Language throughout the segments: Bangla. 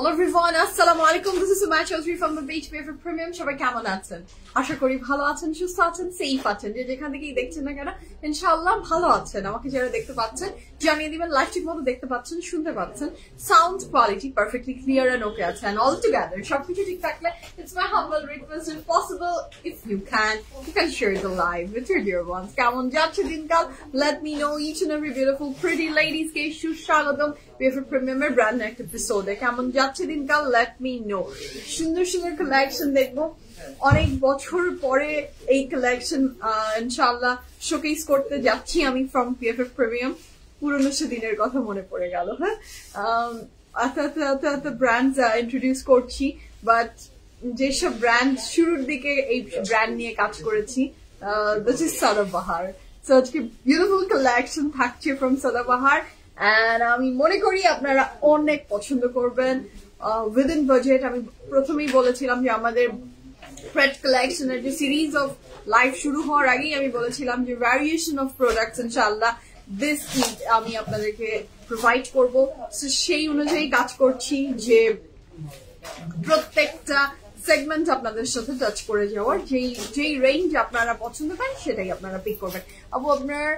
Hello everyone, assalamu alaikum. This is Sumaya Chaudhary from the Beach Wafer Premium. সবাই কেমন আছেন? আশা করি ভালো আছেন, সুস্থ আছেন, সেফ আছেন। যে যেখান থেকেই দেখছেন না কেন ইনশাআল্লাহ ভালো আছেন। আমাকে যারা দেখতে পাচ্ছেন জানিয়ে দিবেন লাইভ ঠিক মতো দেখতে পাচ্ছেন, শুনতে পাচ্ছেন, sound quality perfectly clear and okay আছে। And all together সবকিছু ঠিক থাকলে it's my humble request if possible if you can share the live with your dear ones. কেমন যাচ্ছে দিনকাল? Let me know each and every beautiful pretty ladies কে সুস্বাগতম Wafer Premium এর ব্র্যান্ড নিউ এপিসোডে। কেমন যাচ্ছে দিনকাল? Let me know. সুন্দর সুন্দর কালেকশন দেখবো। অনেক বছর পরে এই কালেকশন ইনশাআল্লাহ শোকেস করতে যাচ্ছি আমি ফ্রম Wafer Premium। পুরনো সেদিনের কথা মনে পড়ে গেল। হ্যাঁ, আস্তে ব্র্যান্ড ইন্ট্রোডিউস করছি, বাট যেসব ব্র্যান্ড শুরুর দিকে এই ব্র্যান্ড নিয়ে কাজ করেছি, দিস ইজ সাদাবাহার। সো আজকে বিউটিফুল কালেকশন থাকছে ফ্রম সাদাবাহার, এন্ড আমি মনে করি আপনারা অনেক পছন্দ করবেন। Within budget. আমি প্রথমেই বলেছিলাম যে আমাদের প্রেড কালেকশনের যে সিরিজ অফ লাইভ শুরু হওয়ার আগেই আমি বলেছিলাম যে ভ্যারিয়েশন অফ প্রোডাক্টস ইনশাআল্লাহ দিস ঈদ আমি আপনাদেরকে প্রোভাইড করবো। সেই অনুযায়ী কাজ করছি যে প্রত্যেকটা সেগমেন্ট আপনাদের সাথে টাচ করে যাওয়ার, যেই রেঞ্জ আপনারা পছন্দ করেন সেটাই আপনারা পিক করবেন। আপু আপনার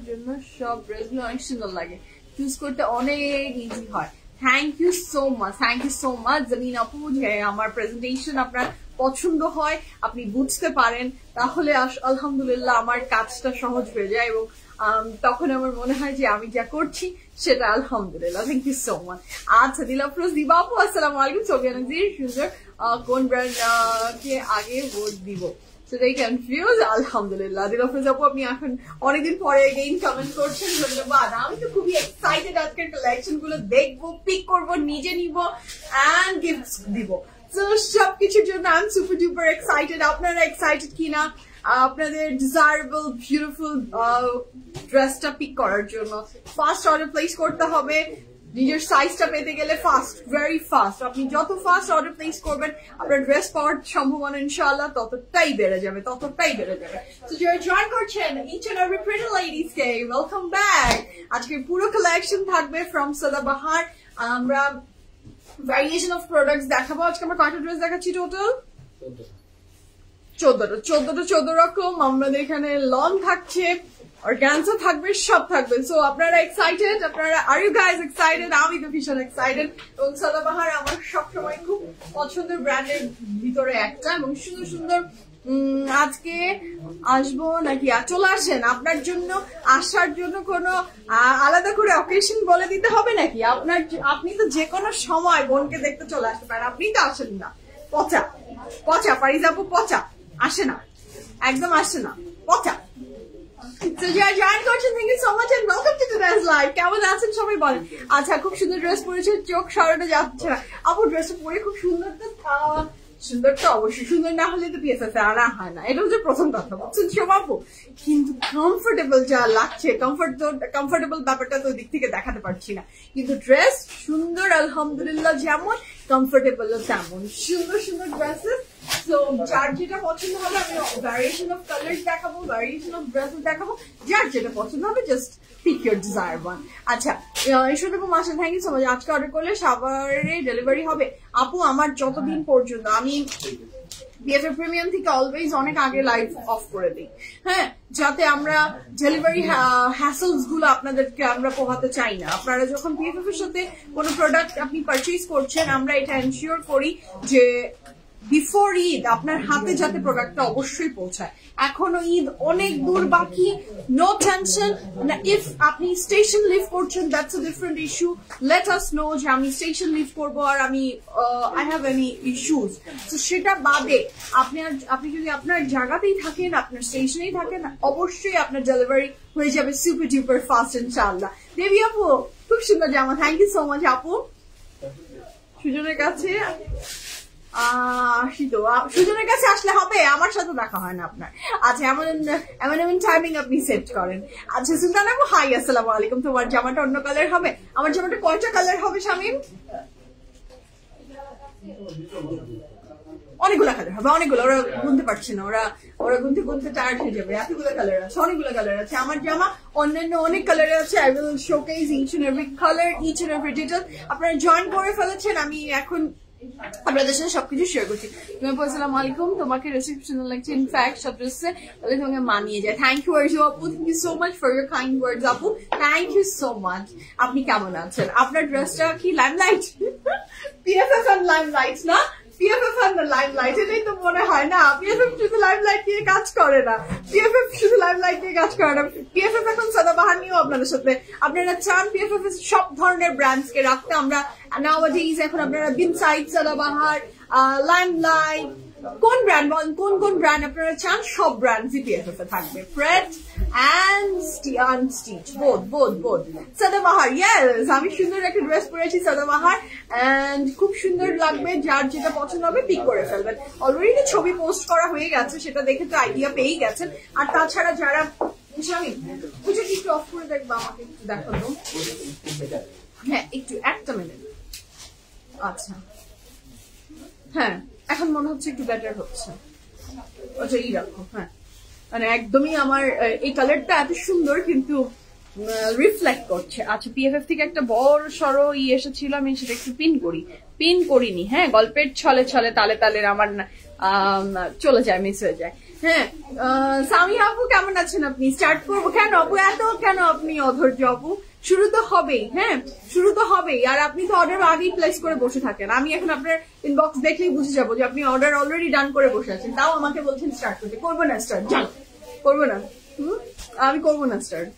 জন্য সব ড্রেসগুলো অনেক সুন্দর লাগে, চুজ করতে অনেক ইজি হয়। থ্যাংক ইউ সো মাচ জামিন আপু, যে আমার প্রেজেন্টেশন আপনার পছন্দ হয়, আপনি বুঝতে পারেন, তাহলে আলহামদুলিল্লাহ আমার কাজটা সহজ হয়ে যায় এবং তখন আমার মনে হয় যে আমি যা করছি সেটা আলহামদুলিল্লাহ। Thank you so much. আচ্ছা দিলাফরোজ দিবা আপু আসসালামু আলাইকুম। সোভিয়ান সুন্দর, কোন ব্র্যান্ড কে আগে ভোট দিব? So they confused. Alhamdulillah. দিলাফরোজ আপু আপনি এখন অনেকদিন পরে এগেইন কমেন্ট করছেন, ধন্যবাদ। আমি তো খুবই এক্সাইটেড আজকের কালেকশন গুলো দেখবো, পিক করবো, নিজে নিব এন্ড গিফটস দিব। তো সবকিছুর জন্য I am super duper excited. আপনারা এক্সাইটেড কিনা আপনাদের ডিজায়ারেবল বিউটিফুল ড্রেসটা পিক করার জন্য? ফার্স্ট অর্ডার প্লেস করতে হবে। নিজের সাইজটা পেতে গেলে ফাস্ট, ভেরি ফাস্ট। আপনি যত ফাস্ট অর্ডার প্লেস করবেন আপনার ড্রেস পাওয়ার সম্ভাবনা ইনশাআল্লাহ ততটাই বেড়ে যাবে। তো যারা জয়েন করছেন each and every pretty ladies K welcome back. আজকে পুরো কালেকশন থাকবে ফ্রম সাদাবাহার। আমরা ভ্যারিয়েশন অফ প্রোডাক্টস দেখাবো। আজকে আমরা কয়টা ড্রেস দেখাচ্ছি? টোটাল 14 রকম। আমাদের এখানে লং থাকছে, অর্গানজা থাকবে, সব থাকবে। সো আপনারা excited? Are you guys excited? আমি তো ভীষণ এক্সাইটেড। এবং সাদাবাহার আমার সবসময় খুব পছন্দের ব্র্যান্ডের ভিতরে একটা, এবং সুন্দর সুন্দর আজকে আসবো নাকি চলে আসেন। আপনার জন্য আসার জন্য কোনো আলাদা করে অকেশন বলে দিতে হবে নাকি? আপনি তো যে কোনো সময় বোনকে দেখতে চলে আসতে পারেন। আপনি তো আসেন না, পচা পারি যাবো, পচা আসে না, একদম আসে না, পচা। So যারা জয়েন করছেন thank you so much and welcome to today's live. কেমন আছেন সবাই বলেন? আচ্ছা, খুব সুন্দর ড্রেস পরেছে, চোখ সরানো যাচ্ছে না। আপু ড্রেসটা পরে খুব সুন্দর তো অবশ্যই সুন্দর, না হলে তো পিএসএস আনা হয় না। এটা হচ্ছে প্রথম কথা, বুঝছেন শোভাপু? কিন্তু কমফোর্টেবল যা লাগছে, কমফোর্টেবল ব্যাপারটা তো দিক থেকে দেখাতে পারছি না, কিন্তু ড্রেস সুন্দর আলহামদুলিল্লাহ, যেমন কমফোর্টেবল তেমন সুন্দর সুন্দর ড্রেসেস। So যার যেটা পছন্দ হবে আমি ভ্যারিয়েশন অফ কালার্স দেখাবো, ভ্যারিয়েশন অফ ড্রেসেস দেখাবো, যার যেটা পছন্দ হবে just pick your desire one. আচ্ছা ঈশ্বরদেবু মাসে থ্যাংক ইউ সো মাচ। আজকে অর্ডার করলে সাভারে ডেলিভারি হবে? আপু আমার যতদিন পর্যন্ত আমি Wafer Premium থেকে অলওয়েজ অনেক আগে লাইভ অফ করে দিই, হ্যাঁ, যাতে আমরা ডেলিভারি হ্যাসেলস গুলো আপনাদেরকে আমরা পোহাতে চাই না। আপনারা যখন PFF এর সাথে কোনো প্রোডাক্ট আপনি পারচেজ করছেন, আমরা এটা এনশিওর করি যে বিফোর ঈদ আপনার হাতে যাতে প্রোডাক্টটা অবশ্যই পৌঁছায়। এখনো ঈদ অনেক দূর বাকি, নো টেনশন। ইফ আপনি স্টেশন লিভ করছেন that's a different issue, let us no যে আমি স্টেশন লিভ করবো আর আমি আই হ্যাভ এনি ইস্যুস। তো সেটা বাদে আপনি যদি আপনার জায়গাতেই থাকেন, আপনার স্টেশনেই থাকেন, অবশ্যই আপনার ডেলিভারি হয়ে যাবে সুপার ডুপার ফাস্ট ইনশাআল্লাহ। দেবী আপু খুব সুন্দর জামা, থ্যাংক ইউ সো মাচ আপু। সুজনের কাছে সুজনের কাছে আসলে হবে, আমার সাথে দেখা হয় না আপনার। আচ্ছা, এমন টাইমিং আপনি সেট করেন। আচ্ছা সুলতান আপু হাই আসসালামু আলাইকুম। তোমার জামাটা অন্য কালার হবে? আমার জামাটা কয়টা কালার হবে শামিম? অনেকগুলো অনেকগুলো কালার হবে, অনেকগুলো, ওরা গুনতে পারছে না, ওরা গুনতে গুনতে টায়ার্ড হয়ে যাবে, এতগুলো কালার আছে, অনেকগুলো কালার আছে আমার জামা, অন্যান্য অনেক কালার আছে। I will showcase each and every colour, each and every detail. আপনারা জয়েন করে ফেলেছেন, আমি এখন আপনাদের সাথে সবকিছু শেয়ার করছি। তুমি আসসালামু আলাইকুম, তোমাকে রিসেপশন লাগছে, ইনফ্যাক্ট সব ড্রেসে তাহলে তোমাকে মানিয়ে যায়। থ্যাংক ইউ আরজু আপু, thank you so much for your kind words আপু, থ্যাংক ইউ সো মাচ। আপনি কেমন আছেন? আপনার ড্রেসটা কি লাইমলাইট? পিএফএফ এন্ড লাইমলাইট না, পিএফএফ এন্ড লাইমলাইট, এটাই তো মনে হয় না। পিএফএফ শুধু লাইমলাইট নিয়ে কাজ করে না, পিএফএফ শুধু লাইমলাইট নিয়ে কাজ করে না, পিএফএফ এখন সাদাবাহার নিয়েও আপনাদের সাথে, আপনারা চান পিএফএফ সব ধরনের ব্র্যান্ডস কে রাখতে। আমরা নাওয়াডেজ এখন আপনারা বিনসাইড, সাদাবাহার, লাইমলাইট, কোন ব্র্যান্ড বলেন, কোন ব্র্যান্ড আপনারা চান, সব ব্র্যান্ডসই পিএফএফ এ থাকবে। Fred and stitch, both. Sadabahar, yes, আমি সুন্দর একটা ড্রেস পরেছি সাদাবাহার, and খুব সুন্দর লাগবে। যার যেটা পছন্দ হবে পিক করে ফেলবেন। অলরেডি ছবি পোস্ট করা হয়ে গেছে, সেটা দেখে তো আইডিয়া পেয়েই গেছেন। আর তাছাড়া যারা স্বামী পুজো একটু অফ করে দেখবো, আমাকে একটু দেখাবো, হ্যাঁ একটু একটা মিনিট। আচ্ছা হ্যাঁ, এখন মনে হচ্ছে একটু বেটার হচ্ছে। আচ্ছা এই রাখো, হ্যাঁ মানে একদমই আমার এই কালারটা এত সুন্দর কিন্তু রিফ্লেক্ট করছে। আচ্ছা পিএফএফ থেকে একটা বড় সড়ো এসেছিল, আমি সেটা একটু পিন করিনি। হ্যাঁ, গল্পের ছলে তালে আমার চলে যায়, মিস হয়ে যায়। হ্যাঁ সামি আপু কেমন আছেন আপনি? স্টার্ট করবো? কেন আপু এত কেন আপনি অধৈর্য আপু? শুরু তো হবেই, হ্যাঁ শুরু তো হবেই। আর আপনি তো অর্ডার আগেই প্লেস করে বসে থাকেন, আমি এখন আপনার ইনবক্স দেখলেই বুঝে যাবো যে আপনি অর্ডার অলরেডি ডান করে বসে আছেন, তাও আমাকে বলছেন স্টার্ট করতে। করবো না স্টার্ট, জান করবো না, আমি করবো না স্টার্ট।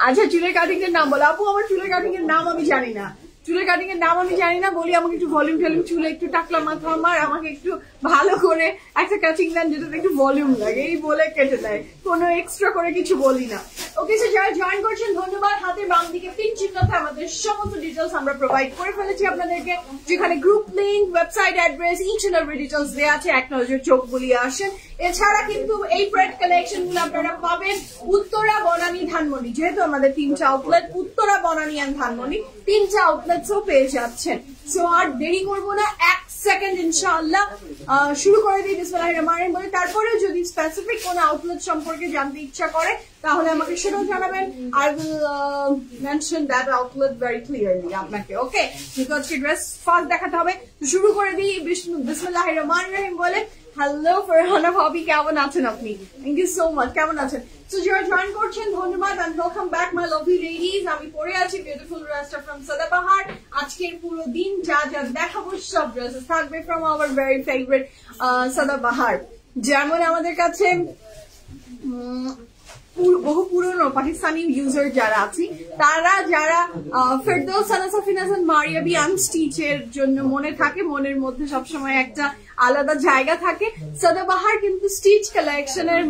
আচ্ছা চুলের কাটিং এর নাম বলো আপু। আমার চুলের কাটিং এর নাম আমি জানি না, বলি আমাকে একটু ভলিউম চুলে একটু টাকলা মাথা আমার, আমাকে একটু ভালো করে একটা কাটিং দেন যেটাতে একটু ভলিউম লাগে, এই বলে কেটে দেয়, কোনো এক্সট্রা করে কিছু বলি না। ওকে স্যার, যারা জয়েন করছেন ধন্যবাদ। হাতের বাম দিকে পিন চিহ্নতে আমাদের সমস্ত ডিটেলস আমরা প্রোভাইড করে ফেলেছি আপনাদেরকে, যেখানে group link, website address, each and every details দেওয়া আছে। এক নজর চোখ বুলিয়ে আসেন। এছাড়া কিন্তু এই প্রেড কালেকশন গুলো আপনারা পাবেন উত্তরা, বনানী, ধানমন্ডি। যেহেতু আমাদের 3টা আউটলেট, উত্তরা, বনানী এন্ড ধানমন্ডি, 3টা আউটলেটসও পেয়ে যাচ্ছেন। সো আর দেরি করবো না, 1 সেকেন্ড ইনশাআল্লাহ শুরু করে দিই বিসমিল্লাহির রহমানির রহিম বলে। তারপরে যদি স্পেসিফিক কোন আউটলেট সম্পর্কে জানতে ইচ্ছা করে তাহলে আমাকে সেটাও জানাবেন। I will mention that outlet very clearly আপনাকে। ওকে, যেহেতু আজকে ড্রেস ফার্স্ট দেখাতে হবে, তো শুরু করে দিই বিসমিল্লাহির রহমানির রহিম বলে। হ্যালো ফারহানা ভাবি, কেমন আছেন আপনি? Thank you so much. কেমন আছেন? সো যারা জয়েন করছেন ধন্যবাদ, and welcome back my lovely ladies. আমি পরে আছি বিউটিফুল ড্রেসটা ফ্রম সাদাবাহার। আজকের পুরো দিন যা দেখাবো সব ড্রেসেস থাকবে from our very favourite Sadabahar. যেমন আমাদের কাছে বহু পুরনো পাকিস্তানি ইউজার যারা আছি, তারা যারা ফেরদৌস, সানা সাফিন হাসান, মারিয়াবি আনস্টিচের জন্য মনে থাকে, মনের মধ্যে সবসময় একটা আলাদা জায়গা থাকে। সাদাবাহার কিন্তু স্টিচ কালেকশনের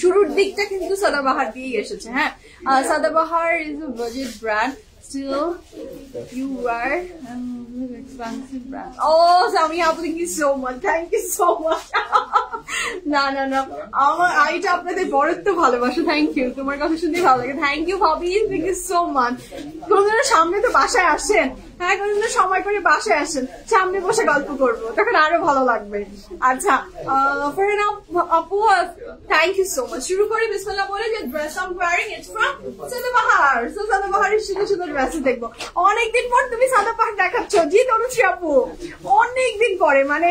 শুরুর দিকটা কিন্তু সাদাবাহার দিয়েই এসেছে। হ্যাঁ, Sadabahar is a budget brand, still you are expensive brand. Oh Sami আপু, thank you so much, thank you so much. না আমার আইটা আপনাদের বড়ত্ব ভালোবাসা, থ্যাংক ইউ, তোমার কথা শুনতে ভালো লাগে, থ্যাংক ইউ ভাবি, থ্যাংক ইউ সো মাচ। কোনদিন সামনে তো বাসায় আসেন, হ্যাঁ কোনদিন সময় করে বাসায় আসেন, সামনে বসে গল্প করবো, তখন আরো ভালো লাগবে। আচ্ছা ফারহানা আপু, থ্যাংক ইউ সো মাচ। শুরু করি বিসমিল্লাহ বলে যে dress I am wearing it's from Sadabahar. So সাদাবাহারের সুন্দর ড্রেস দেখবো। অনেকদিন পর তুমি সাদাবাহার দেখাচ্ছ, জি তনুশ্রী আপু, অনেকদিন পরে। মানে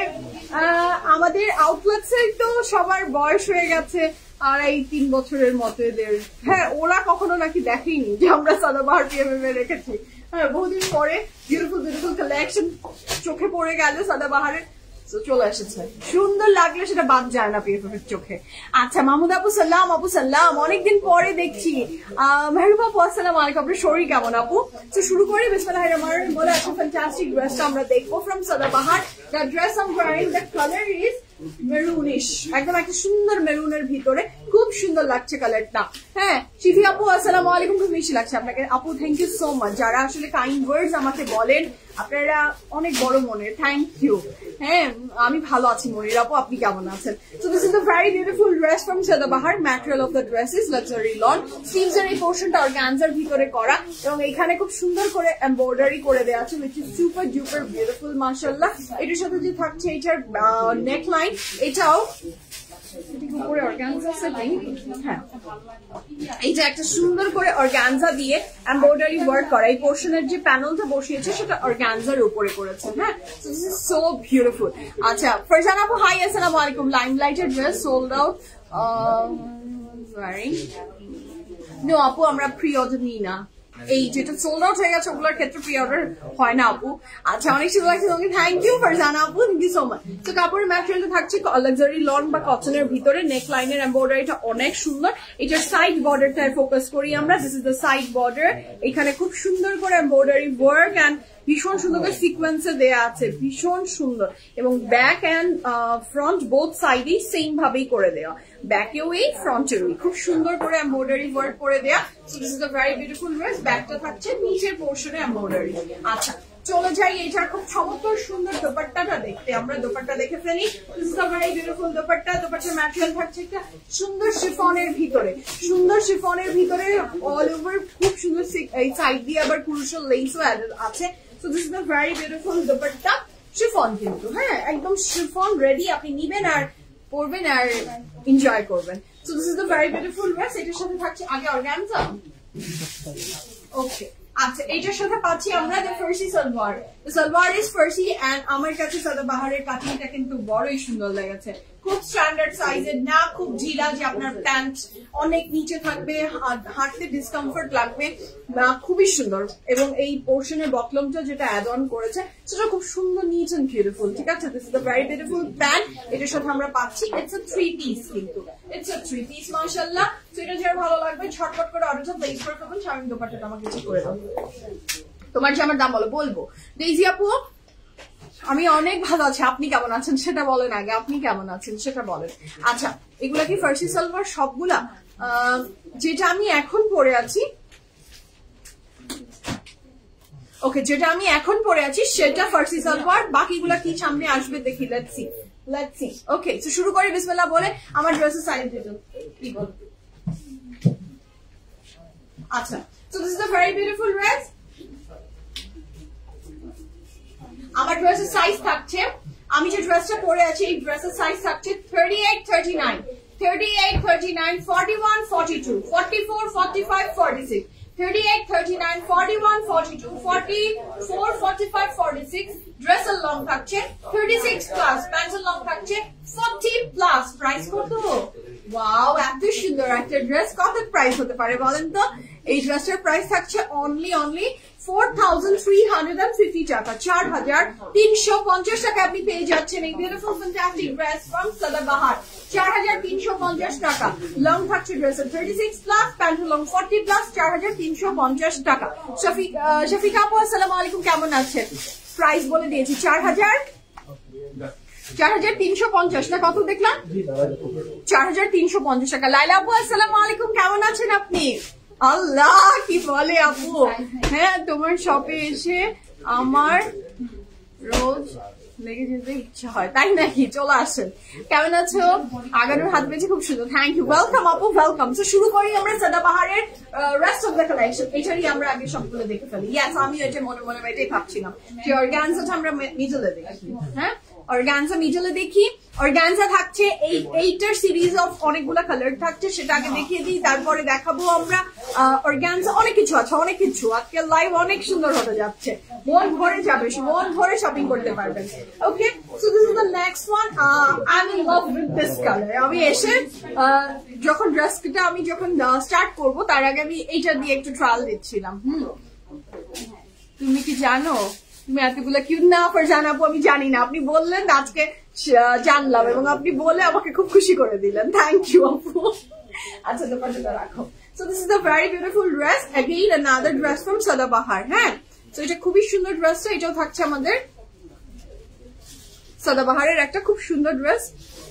আমাদের আউটলেটস তো সবার বয়স হয়ে গেছে 2.5-3 বছরের মতো এদের। হ্যাঁ, ওরা কখনো নাকি দেখেনি যে আমরা সাদাবাহার পিএমএম এ রেখেছি। হ্যাঁ, বহুদিন পরে বিউটিফুল কালেকশন চোখে পড়ে গেল সাদাবাহারের, চলে এসেছে। সুন্দর লাগলে সেটা বাদ যায় না পিএফএফ এর চোখে। আচ্ছা মাহমুদ আপু সাল্লাম, আপু সাল্লাম, অনেকদিন পরে দেখছি। মেহরুবা আপু আসসালামু আলাইকুম, আপনার শরীর কেমন আপু? তো শুরু করি বিসমিল্লাহির রহমানির রহিম বলে। আচ্ছা ফ্যান্টাস্টিক ড্রেসটা আমরা দেখবো from Sadabahar. The dress I am wearing, the colour is maroonish, একদম একটা সুন্দর মেরুনের ভিতরে, খুব সুন্দর লাগছে কালারটা। হ্যাঁ শিফি আপু আসসালামু আলাইকুম, খুব মিষ্টি লাগছে আপনাকে আপু, থ্যাংক ইউ সো মাচ। যারা আসলে কাইন্ড ওয়ার্ডস আমাকে বলেন, আপনারা অনেক বড় মনের, থ্যাংক ইউ। হ্যাঁ আমি ভালো আছি মনির আপু, আপনি কেমন আছেন? So this is a very beautiful dress from Sadabahar. Material of the dress is luxury lawn. Sleeves এর এই পোর্শনটা অর্গানজার ভিতরে করা এবং এখানে খুব সুন্দর করে এমব্রয়ডারি করে দেওয়া আছে, which is super duper beautiful মাশাআল্লাহ। এটার সাথে যে থাকছে এটার নেক লাইন, এটাও উপরে অর্গানজা সেটিং, হ্যাঁ এইটা একটা সুন্দর করে অর্গানজা দিয়ে এমব্রয়ডারি ওয়ার্ক করা। এই পোর্শনের যে প্যানেলটা বসিয়েছে সেটা অর্গানজার উপরে করেছে, হ্যাঁ দিস ইজ সো বিউটিফুল। আচ্ছা ফারজানা আপু হাই, আসসালামু আলাইকুম। লাইমলাইটের ড্রেস সোল্ড আউট, নো আপু আমরা প্রি অর্ডার নিই না, এই যেটা সোল্ড আউট হয়ে গেছে ওগুলোর ক্ষেত্রে প্রি অর্ডার হয় না আপু। আচ্ছা অনেক সুন্দর লাগছে তোমাকে, থ্যাংক ইউ ফারজানা আপু, থ্যাংক ইউ সো মাচ। তো কাপড়ের ম্যাটেরিয়ালটা থাকছে লাক্সারি লন বা কটনের ভিতরে, নেক লাইনের এমব্রয়ডারিটা অনেক সুন্দর। এটার সাইড বর্ডারটায় ফোকাস করি আমরা, this is the side border. এখানে খুব সুন্দর করে এমব্রয়ডারি ওয়ার্ক অ্যান্ড ভীষণ সুন্দর করে সিকোয়েন্সে দেয়া আছে, ভীষণ সুন্দর। এবং ব্যাক অ্যান্ড ফ্রন্ট বোথ সাইডেই সেম ভাবেই করে দেওয়া, ব্যাকেও এই ফ্রন্টেও খুব সুন্দর করে এমব্রয়ডারি ওয়ার্ক করে দেয়া। So this is a very beautiful dress. ব্যাকটা থাকছে নিচের পোর্শনে এমব্রয়ডারি। আচ্ছা চলে যাই এটার খুব চমৎকার সুন্দর দোপাট্টাটা দেখতে, আমরা দোপাট্টা দেখে ফেলি। This is a very beautiful dupatta. দোপাট্টার ম্যাটেরিয়াল থাকছে একটা সুন্দর শিফনের ভিতরে, সুন্দর শিফনের ভিতরে অল ওভার খুব সুন্দর এই সাইড দিয়ে আবার ক্রুশাল লেসও অ্যাডেড আছে। So this is a very beautiful dupatta, chiffon কিন্তু, হ্যাঁ একদম শিফন রেডি, আপনি নিবেন আর পরবেন আর এনজয় করবেন। So this is the very beautiful dress. এটার সাথে থাকছে আগে অর্গানজা, ওকে আচ্ছা এটার সাথে পাচ্ছি আমরা the Farsi salwar. The salwar is Farsi and আমার কাছে সাদাবাহারের কাটিংটা কিন্তু বড়ই সুন্দর লেগেছে, খুব স্ট্যান্ডার্ড সাইজের না, খুব ঢিলা যে আপনার প্যান্ট অনেক নিচে থাকবে, হাঁটতে ডিসকমফোর্ট লাগবে না, খুবই সুন্দর। এবং এই পোর্শনের বটলমটা যেটা অ্যাড অন করেছে সেটা খুব সুন্দর, নিট এন্ড বিউটিফুল, ঠিক আছে? This is the very beautiful pant. এটার সাথে আমরা পাচ্ছি ইটস আ 3 পিস, কিন্তু ইটস আ 3 পিস মাশাআল্লাহ। তো এটা যার ভালো লাগবে ঝটপট করে অর্ডারটা প্লেস করে ফেলবেন। শাড়ির দোপাট্টাটা আমাকে ঠিক করে দাও, তোমার যে আমার দাম বলবো। ডেইজি আপু আমি অনেক ভালো আছি, আপনি কেমন আছেন সেটা বলেন আগে, আপনি কেমন আছেন সেটা বলেন। আচ্ছা এগুলা কি ফার্সি সালোয়ার সবগুলা? যেটা আমি এখন পরে আছি, ওকে যেটা আমি এখন পরে আছি সেটা ফার্সি সালোয়ার, বাকিগুলা কি সামনে আসবে দেখি, লেটস সি। ওকে তো শুরু করি বিসমিল্লাহ বলে। আমার ড্রেসের সাইজ কি বল? আচ্ছা so this is a very beautiful dress. আমার ড্রেসের সাইজ থাকছে, আমি যে ড্রেসটা পরে আছি এই ড্রেসের সাইজ থাকছে 38, 39, 38, 39, 41, 42, 44, 45, 46, 38, 39, 41, 42, 44, 45, 46। ড্রেসের লং থাকছে 36 প্লাস, প্যান্টের লং থাকছে 40 প্লাস। প্রাইস কত? ওয়াও এত সুন্দর একটা ড্রেস, কত প্রাইস হতে পারে বলেন তো? এই ড্রেসটার প্রাইস থাকছে অনলি 4,350 টাকা, 4,350 টাকা আপনি পেয়ে যাচ্ছেন এই beautiful fantastic dress from Sadabahar. 4,350 টাকা। লং থাকছে ড্রেসের 36 প্লাস, প্যান্ট লং 40 প্লাস, 4,350 টাকা। শফিকা আপু আসসালামু আলাইকুম, কেমন আছেন? প্রাইস বলে দিয়েছি 4,350 না, কত দেখলাম? 4,350 টাকা। লাইলা আপু আসসালামু আলাইকুম, কেমন আছেন আপনি? আল্লাহ কি বলে আপু, হ্যাঁ তোমার শপে এসে আমার রোজ লেগে যেতে ইচ্ছা হয়, তাই নাকি? চলে আসেন। কেমন আছো? আগানোর হাত পেয়েছে, খুব সুন্দর, থ্যাংক ইউ, ওয়েলকাম আপু, ওয়েলকাম। তো শুরু করি আমরা সাদাবাহারের রেস্ট অফ দ্য কালেকশন। এটারই আমরা আগে সবগুলো দেখে ফেলি। ইয়াস আমি এটা মনে মনে এটাই ভাবছিলাম যে অর্গানজাটা আমরা মিডলে দেখি, হ্যাঁ অর্গানজা মিডলে দেখি। অর্গানজা থাকছে এইটার সিরিজ অফ অনেকগুলা কালার থাকছে, সেটা আগে দেখিয়ে দিই, তারপরে দেখাবো আমরা অর্গানজা। অনেক কিছু আছে, অনেক কিছু, আজকে লাইভ অনেক সুন্দর হতে যাচ্ছে, মন ভরে যাবে, মন ভরে শপিং করতে পারবেন। ওকে so this is the next one. I am in love with this colour. আমি এসে যখন ড্রেসটা আমি যখন স্টার্ট করবো তার আগে আমি এইটা দিয়ে একটু ট্রায়াল দিচ্ছিলাম। তুমি কি জানো তুমি এতগুলো কিউট না ফারজানা আপু? আমি জানি না, আপনি বললেন আজকে জানলাম এবং আপনি বলে আমাকে খুব খুশি করে দিলেন, থ্যাংক ইউ আপু। আচ্ছা দোপাট্টাটা রাখো। So this is the very beautiful dress, again another dress from Sadabahar. হ্যাঁ তো এটা খুবই সুন্দর ড্রেসটা, এটাও থাকছে আমাদের সাদাবাহারের একটা খুব সুন্দর ড্রেস।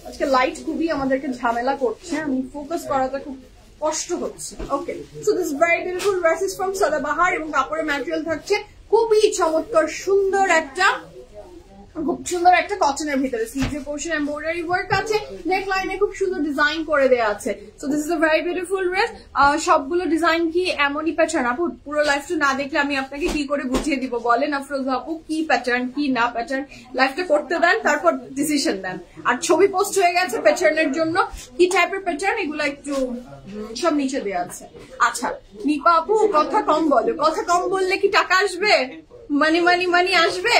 আজকে লাইট খুবই আমাদেরকে ঝামেলা করছে, আমি ফোকাস করাটা খুব কষ্ট হচ্ছে। Okay so this very beautiful dress is from Sadabahar এবং কাপড়ের ম্যাটেরিয়াল থাকছে খুবই চমৎকার সুন্দর একটা খুব সুন্দর একটা কটনের ভিতরে স্লিভের পোর্শন এমব্রয়ডারি ওয়ার্ক আছে, নেক লাইনে খুব সুন্দর ডিজাইন করে দেওয়া আছে। So this is a very beautiful dress. সবগুলো ডিজাইন কি এমনই প্যাটার্ন? আপু পুরো লাইফটা না দেখলে আমি আপনাকে কি করে বুঝিয়ে দিব বলেন আফরোজা আপু, কি প্যাটার্ন কি না প্যাটার্ন? লাইফটা করতে দেন, তারপর ডিসিশন দেন। আর ছবি পোস্ট হয়ে গেছে প্যাটার্নের জন্য, কি টাইপের প্যাটার্ন এগুলো একটু সব নিচে দেওয়া আছে। আচ্ছা নিপা আপু কথা কম বলো, কথা কম বললে কি টাকা আসবে? মানি মানি মানি আসবে?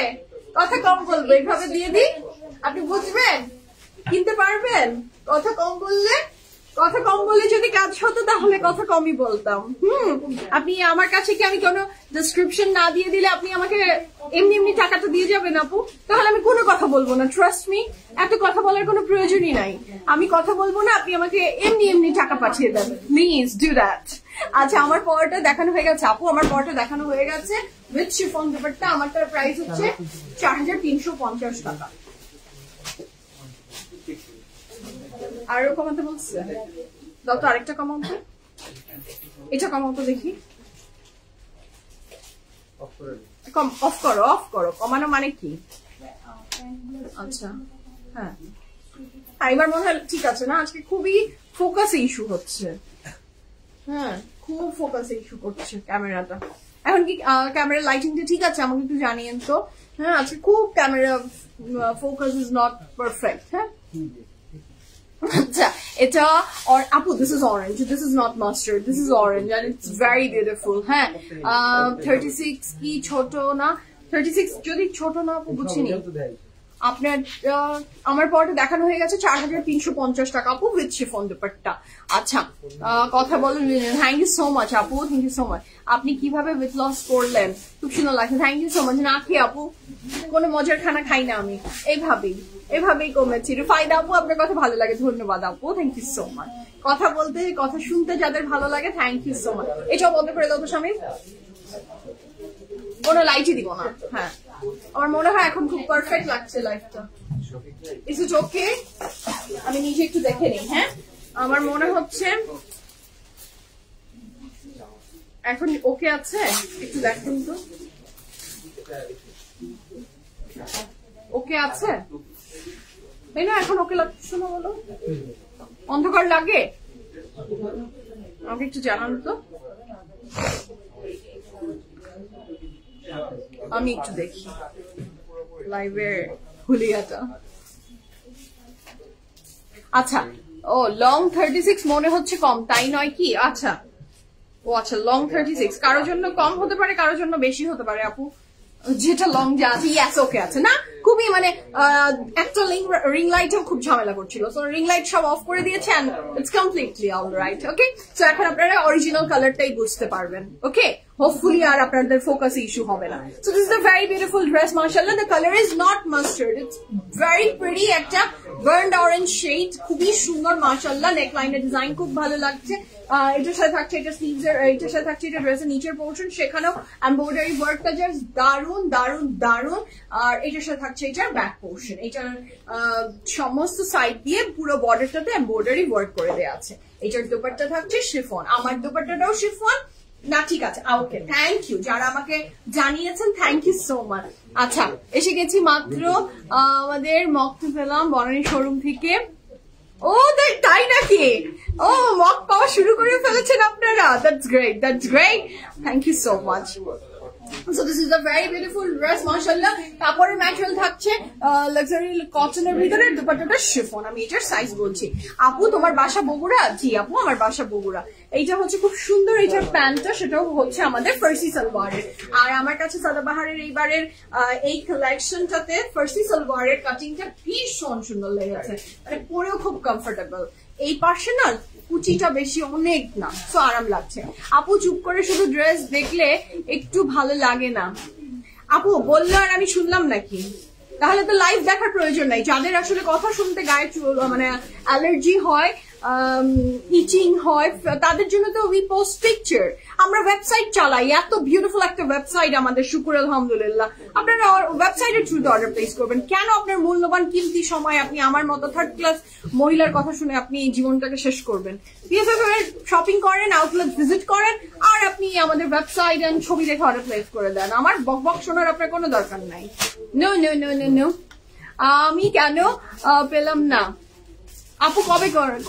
কথা কম বলবো, এইভাবে দিয়ে দিই, আপনি বুঝবেন, কিনতে পারবেন। কথা কম বললে যদি কাজ হতো তাহলে কথা কমই বলতাম। আপনি আমার কাছে কি আমি কোনো ডেসক্রিপশন না দিয়ে দিলে আপনি আমাকে এমনি এমনি টাকাটা দিয়ে যাবেন আপু? তাহলে আমি কোনো কথা বলবো না, ট্রাস্ট মি, এত কথা বলার কোনো প্রয়োজনই নাই। আমি কথা বলবো না, আপনি আমাকে এমনি এমনি টাকা পাঠিয়ে দেন, প্লিজ ডু দ্যাট। আচ্ছা আমার পরটা দেখানো হয়ে গেছে আপু, আমার পরটা দেখানো হয়ে গেছে উইথ শিফন দুপাট্টা। আমারটার প্রাইস হচ্ছে 4350 টাকা। আরো কমাতে বলছে, দাও তো আরেকটা কমাও তো, এটা কমাও তো দেখি। অফ করো, কমানো মানে কি? আচ্ছা হ্যাঁ এবার মনে হয় ঠিক আছে না? আজকে খুবই ফোকাসে ইস্যু হচ্ছে, হ্যাঁ খুব ফোকাসে ইস্যু করছে ক্যামেরাটা। এখন কি ক্যামেরা লাইটিংটা ঠিক আছে? আমাকে একটু জানিয়েন তো। হ্যাঁ আজকে খুব camera focus is not perfect. হ্যাঁ আচ্ছা এটা আপু this is orange, this is not mustard, this is orange and it's very beautiful. হ্যাঁ 36 কি ছোট না? 36 যদি ছোট না আপু বুঝিনি। আপনার আমার পরটা দেখানো হয়ে গেছে 4350 টাকা আপু উইথ শিফন দুপাট্টা। আচ্ছা কথা বলুন, থ্যাংক ইউ সো মাচ আপু, থ্যাংক ইউ সো মাচ। আপনি কিভাবে ওয়েট লস করলেন? খুব সুন্দর লাগছে, থ্যাংক ইউ সো মাচ। না খেয়ে আপু, কোনো মজার খানা খাই না আমি, এভাবেই কমেছি। ফায়দা আপু আপনার কথা ভালো লাগে, ধন্যবাদ আপু, থ্যাংক ইউ সো মাচ। কথা বলতে কথা শুনতে যাদের ভালো লাগে থ্যাংক ইউ সো মাচ। এটাও বন্ধ করে দাও তো স্বামী, কোনো লাইটই দিব না। হ্যাঁ আমার মনে হয় এখন খুব পারফেক্ট লাগছে লাইফটা। ইজ ইট ওকে? আমি নিজে একটু দেখে নিই। হ্যাঁ আমার মনে হচ্ছে এখন ওকে আছে, একটু দেখুন তো ওকে আছে, তাই না? এখন ওকে লাগছে না বলো? অন্ধকার লাগে? আমাকে একটু জানান তো, আমি একটু দেখি লাইভের হুলিয়াটা। আচ্ছা ও লং 36 মনে হচ্ছে কম, তাই নয় কি? আচ্ছা ও আচ্ছা লং 36 কারোর জন্য কম হতে পারে, কারোর জন্য বেশি হতে পারে আপু। যেটা লং যা আছে ইয়াস ওকে আছে না? খুবই মানে একটা রিং লাইটও খুব ঝামেলা করছিল, সো রিং লাইট সব অফ করে দিয়েছে and it's completely alright. Okay so এখন আপনারা অরিজিনাল কালারটাই বুঝতে পারবেন। ওকে হোপফুলি আর আপনাদের ফোকাস ইস্যু হবে না। So this is a very beautiful dress মাশাআল্লাহ। The colour is not mustard, it's very pretty, একটা বার্নড অরেঞ্জ শেড, খুবই সুন্দর মাশাআল্লাহ। নেক লাইনের ডিজাইন খুব ভালো লাগছে। এটার সাথে থাকছে এটা স্লিভস এর, এটার সাথে থাকছে এটা ড্রেসের নিচের পোর্শন, সেখানেও এমব্রয়ডারি ওয়ার্কটা জাস্ট দারুন দারুন দারুন। আর এটার সাথে থাকছে এটার ব্যাক পোর্শন, এটার সমস্ত সাইড দিয়ে পুরো বর্ডারটাতে এমব্রয়ডারি ওয়ার্ক করে দেওয়া আছে। এটার দোপাট্টা থাকছে শিফন, আমার দোপাট্টাটাও শিফন না? ঠিক আছে ওকে, থ্যাংক ইউ যারা আমাকে জানিয়েছেন, থ্যাংক ইউ সো মাচ। আচ্ছা এসে গেছি মাত্র আমাদের মক্তু পেলাম বনানী শোরুম থেকে। ও তাই নাকি? ও মক পাওয়া শুরু করে ফেলেছেন আপনারা, that's great, that's great, thank you so much. So this is a very beautiful dress মাশাআল্লাহ। কাপড়ের ম্যাটেরিয়াল থাকছে লাক্সারি কটনের ভিতরে, দুপাট্টাটা শিফন। আমি এটার সাইজ বলছি। আপু তোমার বাসা বগুড়া? জি আপু আমার বাসা বগুড়া। এইটা হচ্ছে খুব সুন্দর, এটার প্যান্টটা সেটাও হচ্ছে আমাদের ফার্সি সালোয়ারের। আর আমার কাছে সাদাবাহারের এইবারের এই কালেকশনটাতে ফার্সি সালোয়ারের কাটিংটা ভীষণ সুন্দর লেগেছে, মানে পরেও খুব কমফোর্টেবল। এই পাশে না কুচিটা বেশি অনেক না, তো আরাম লাগছে। আপু চুপ করে শুধু ড্রেস দেখলে একটু ভালো লাগে না? আপু বললো আর আমি শুনলাম নাকি? তাহলে তো লাইভ দেখার প্রয়োজন নাই। যাদের আসলে কথা শুনতে গায়ে মানে অ্যালার্জি হয়, ইচিং হয়, তাদের জন্য তো উই পোস্ট পিকচার। আমরা ওয়েবসাইট চালাই, এত বিউটিফুল একটা ওয়েবসাইট আমাদের, শুকুর আলহামদুলিল্লাহ। আপনারা ওয়েবসাইটের থ্রুতে অর্ডার প্লেস করবেন কেন? আপনার মূল্যবান কিমতি সময় আপনি আমার মতো থার্ড ক্লাস মহিলার কথা শুনে আপনি এই জীবনটাকে শেষ করবেন? শপিং করেন, আউটলেট ভিজিট করেন, আর আপনি আমাদের ওয়েবসাইট এন্ড ছবি দেখে অর্ডার প্লেস করে দেন। আমার বক বক শোনার আপনার কোনো দরকার নাই। No no no no no. আমি কেন পেলাম না আপু?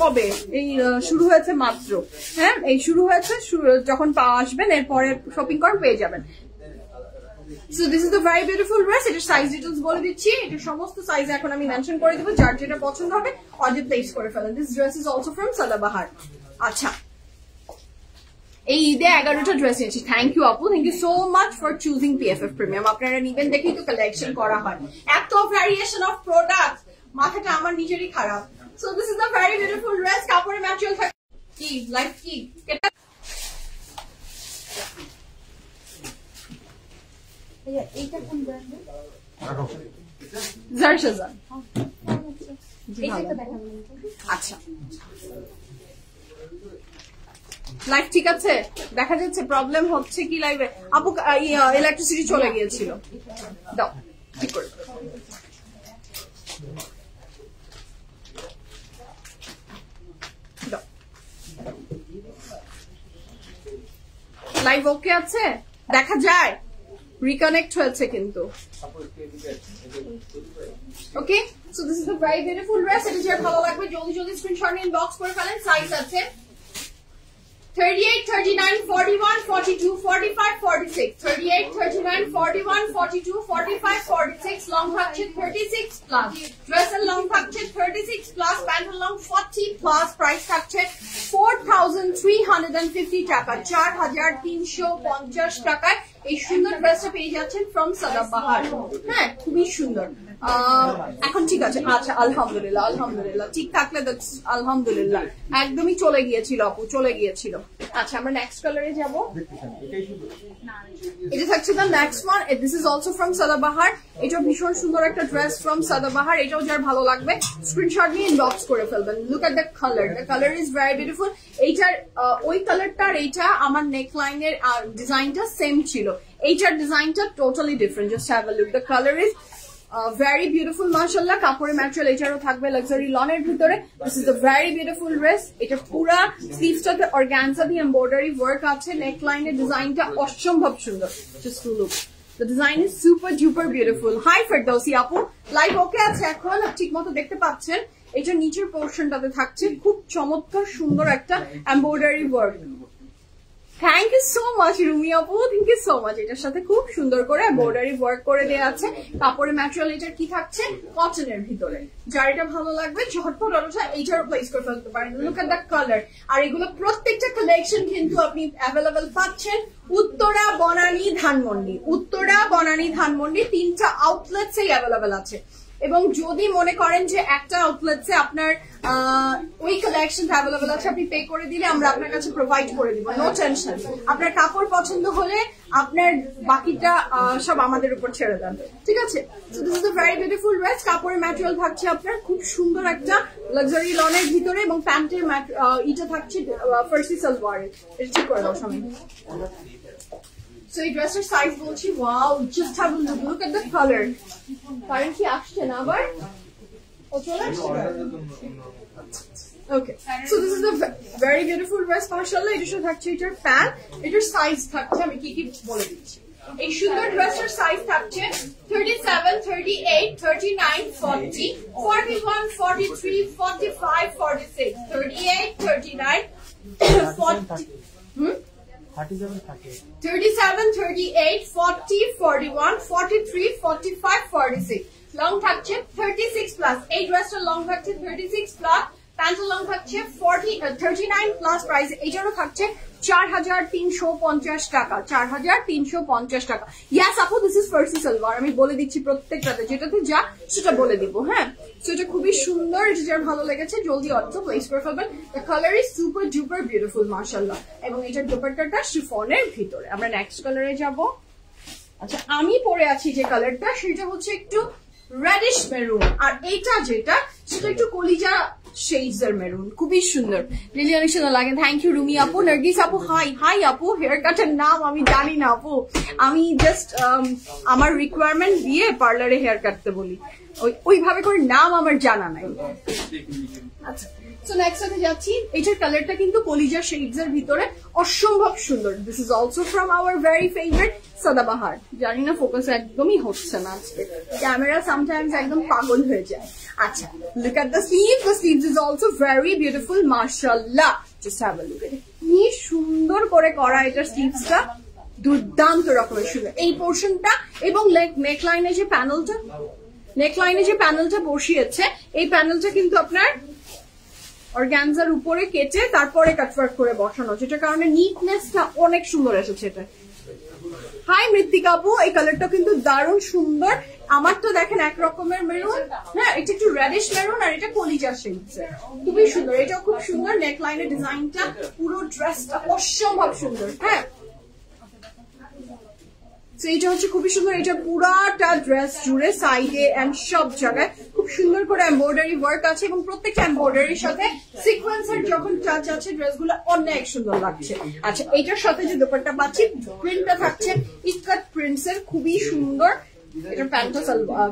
কবে এই শুরু হয়েছে মাত্র। হ্যাঁ, এই শুরু হয়েছে, যখন আসবেন এরপরে শপিং করেন পেয়ে যাবেন। So this is the very beautiful dress. এটার সাইজ ডিটেইলস বলে দিচ্ছি। এটা সমস্ত সাইজ এখন আমি মেনশন করে দেব, যার যেটা পছন্দ হবে অর্ডার প্লেস করে ফেলেন। This dress is also from Sadabahar. আচ্ছা, এই ঈদে 11টা ড্রেস নিয়েছি। থ্যাংক ইউ আপু, thank you so much for choosing PFF premium. আপনারা নিবেন দেখেই তো কালেকশন করা হয়, এত ভ্যারিয়েশন অফ প্রোডাক্ট, মাথাটা আমার নিজেরই খারাপ। So this is the very beautiful dress. কাপড়ের ম্যাটেরিয়াল থাকে কি লাইক কি এইটা কোন ব্র্যান্ডের? জারশাজান। আচ্ছা, লাইভ ঠিক আছে, দেখা যাচ্ছে? প্রবলেম হচ্ছে কি লাইভে? আপু ইলেকট্রিসিটি চলে গিয়েছিল, দাও ঠিক করে। লাইভ ওকে আছে, দেখা যায়? রিকানেক্ট হয়েছে কিন্তু। Okay, so this is the very beautiful dress. এটা যার ভালো লাগবে জলদি জলদি স্ক্রিনশট নিয়ে ইনবক্স করে ফেলেন। সাইজ আছে 38, 39, 41, 42, 45, 46, 38, 39, 41, 42, 45, 46, long থাকছে 36 প্লাস, ড্রেসের লং থাকছে 36 প্লাস, প্যান্টের লং 40 প্লাস, প্রাইস থাকছে 4350 টাকা, 4350 টাকায় এই সুন্দর ড্রেসটা পেয়ে যাচ্ছেন ফ্রম সাদাবাহার। হ্যাঁ, খুবই সুন্দর। এখন ঠিক আছে? আচ্ছা, আলহামদুলিল্লাহ, আলহামদুলিল্লাহ, ঠিক থাকলে আলহামদুলিল্লাহ। একদমই চলে গিয়েছিল আপু, চলে গিয়েছিল। আচ্ছা, আমরা নেক্সট কালারে যাব। এটা থাকছে the next one. This is also from Sadabahar. এটা ভীষণ সুন্দর একটা ড্রেস ফ্রম সাদাবাহার। এটাও যার ভালো লাগবে স্ক্রিনশট নিয়ে ইনবক্স করে ফেলবেন। Look at the colour, the colour is very beautiful. এইটার ওই কালারটা আর এইটা আমার নেক লাইনের ডিজাইনটা সেম ছিল, এইটার ডিজাইনটা totally different. Just have a look, the colour is very beautiful mashallah. কাপড়ের ম্যাটেরিয়াল এটারও থাকবে লাক্সারি লনের ভিতরে। This is a very beautiful dress. এটা পুরা স্লিভসটাতে অর্গানজা দিয়ে এমব্রয়ডারি ওয়ার্ক আছে, নেক লাইনের ডিজাইনটা অসম্ভব সুন্দর। Just to look, the design is super duper beautiful. Hi Ferdousi আপু, লাইভ ওকে আছে এখন? ঠিকমতো দেখতে পাচ্ছেন? এটা নিচের পোরশনটাতে থাকছে খুব চমৎকার সুন্দর একটা embroidery work. Thank you so much Rumi আপু, থ্যাংক ইউ সো মাচ। এটার সাথে খুব সুন্দর করে এমব্রয়ডারি ওয়ার্ক করে দেওয়া আছে। কাপড়ের ম্যাটেরিয়াল এটার কি থাকছে? কটনের ভিতরে। যার এটা ভালো লাগবে ঝটপট অর্ডারটা এইটার প্লেস করে ফেলতে পারেন। Look at the colour. আর এগুলো প্রত্যেকটা কালেকশন কিন্তু আপনি অ্যাভেলেবেল পাচ্ছেন উত্তরা, বনানী, ধানমন্ডি। উত্তরা, বনানী, ধানমন্ডি 3টা আউটলেটসেই অ্যাভেলেবেল আছে। এবং যদি মনে করেন যে একটা আউটলেটসে আপনার ওই কালেকশন অ্যাভেলেবল আছে, আপনি পে করে দিলে আমরা আপনার কাছে প্রোভাইড করে দিব, নো টেনশন। আপনার কাপড় পছন্দ হলে আপনার বাকিটা সব আমাদের উপর ছেড়ে দেন, ঠিক আছে? So this is a very beautiful dress. কাপড়ের ম্যাটেরিয়াল থাকছে আপনার খুব সুন্দর একটা লাক্সারি লনের ভিতরে, এবং প্যান্টের এটা থাকছে ফার্সি সালোয়ারের। এটা ঠিক করে দাও সময়। So এই ড্রেসের সাইজ বলছি, wow, just have a look, look at the colour. Current কি আসছে না আবার? ও চলে আসছে। Okay, so this is a very beautiful dress মাশাআল্লাহ। এটার সাথে থাকছে এটার প্যান্ট, এটার সাইজ থাকছে, আমি কি কি বলে দিচ্ছি। এই সুন্দর ড্রেসের সাইজ থাকছে 37, 38, 39, 40, 41, 43, 45, 46, 38, 39, 40. 37, 38, 40, 41, 43, 45, 46. লং থাকছে 36 প্লাস। এই ড্রেসটার লং থাকছে 36 প্লাস, প্যান্টের লং থাকছে 39 প্লাস। প্রাইস এটারও থাকছে 4350 টাকা, 4350 টাকা। ইয়াস আপু, দিস ইজ ফার্সি সালোয়ার। আমি বলে দিচ্ছি প্রত্যেকটাতে, যেটাতে যা সেটা বলে দিব। হ্যাঁ, সো এটা খুবই সুন্দর। এটা যার ভালো লেগেছে জলদি অর্ডার প্লেস করে ফেলবেন। The colour is super duper beautiful মাশাআল্লাহ। এবং এটার দুপাট্টাটা শিফনের ভিতরে। আমরা নেক্সট কালারে যাব। আচ্ছা, আমি পরে আছি যে কালারটা, সেটা হচ্ছে একটু রেডিশ মেরুন, আর এইটা যেটা সেটা একটু কলিজা শেডস এর মেরুন। খুবই সুন্দর, রিয়েলি অনেক সুন্দর লাগে। থ্যাংক ইউ রুমি আপু। নার্গিস আপু, হাই। হাই আপু, হেয়ার কাটের নাম আমি জানি না আপু, আমি জাস্ট আমার রিকোয়ারমেন্ট দিয়ে পার্লারে হেয়ার কাটতে বলি, ওইভাবে করে নাম আমার জানা নাই। আচ্ছা, সো নেক্সট আমি যাচ্ছি, এটার কালারটা কিন্তু কলিজা শেডস এর ভিতরে অসম্ভব সুন্দর। This is also from our very favourite Sadabahar. জানি না ফোকাস একদমই হচ্ছে না আজকে, ক্যামেরা সামটাইমস একদম পাগল হয়ে যায়। আচ্ছা, look at the sleeves. The sleeves is also very beautiful, মাশাআল্লাহ। Just have a look at it. কি সুন্দর করে করা এটার স্লিভসটা, দুর্দান্ত রকমের সুন্দর এই পোর্শনটা। এবং নেকলাইনে যে প্যানেলটা বসিয়েছে, এই প্যানেলটা কিন্তু আপনার অর্গানজার উপরে কেটে তারপরে কাটওয়ার্ক করে বসানো, যেটার কারণে নিটনেসটা অনেক সুন্দর এসেছে এটা। হাই মৃত্তিকা আপু, এই কালারটা কিন্তু দারুণ সুন্দর। আমার তো দেখেন এক রকমের মেরুন, হ্যাঁ এটা একটু রেডিশ মেরুন, আর এটা কলিজা শেডস, খুবই সুন্দর। এটাও খুব সুন্দর, নেকলাইনের ডিজাইনটা, পুরো ড্রেসটা অসম্ভব সুন্দর। হ্যাঁ, এইটা হচ্ছে খুবই সুন্দর। এটা পুরাটা ড্রেস জুড়ে সাইডে এন্ড সব জায়গায় খুব সুন্দর করে এমব্রয়ডারি ওয়ার্ক আছে, এবং প্রত্যেকটা এমব্রয়ডারির সাথে সিকোয়েন্সের যখন টাচ আছে ড্রেসগুলো অনেক সুন্দর লাগছে। আচ্ছা, এটার সাথে যে দোপাট্টা পাচ্ছি, প্রিন্টটা থাকছে ইকাত প্রিন্টস এর, খুবই সুন্দর। এটার প্যান্টটা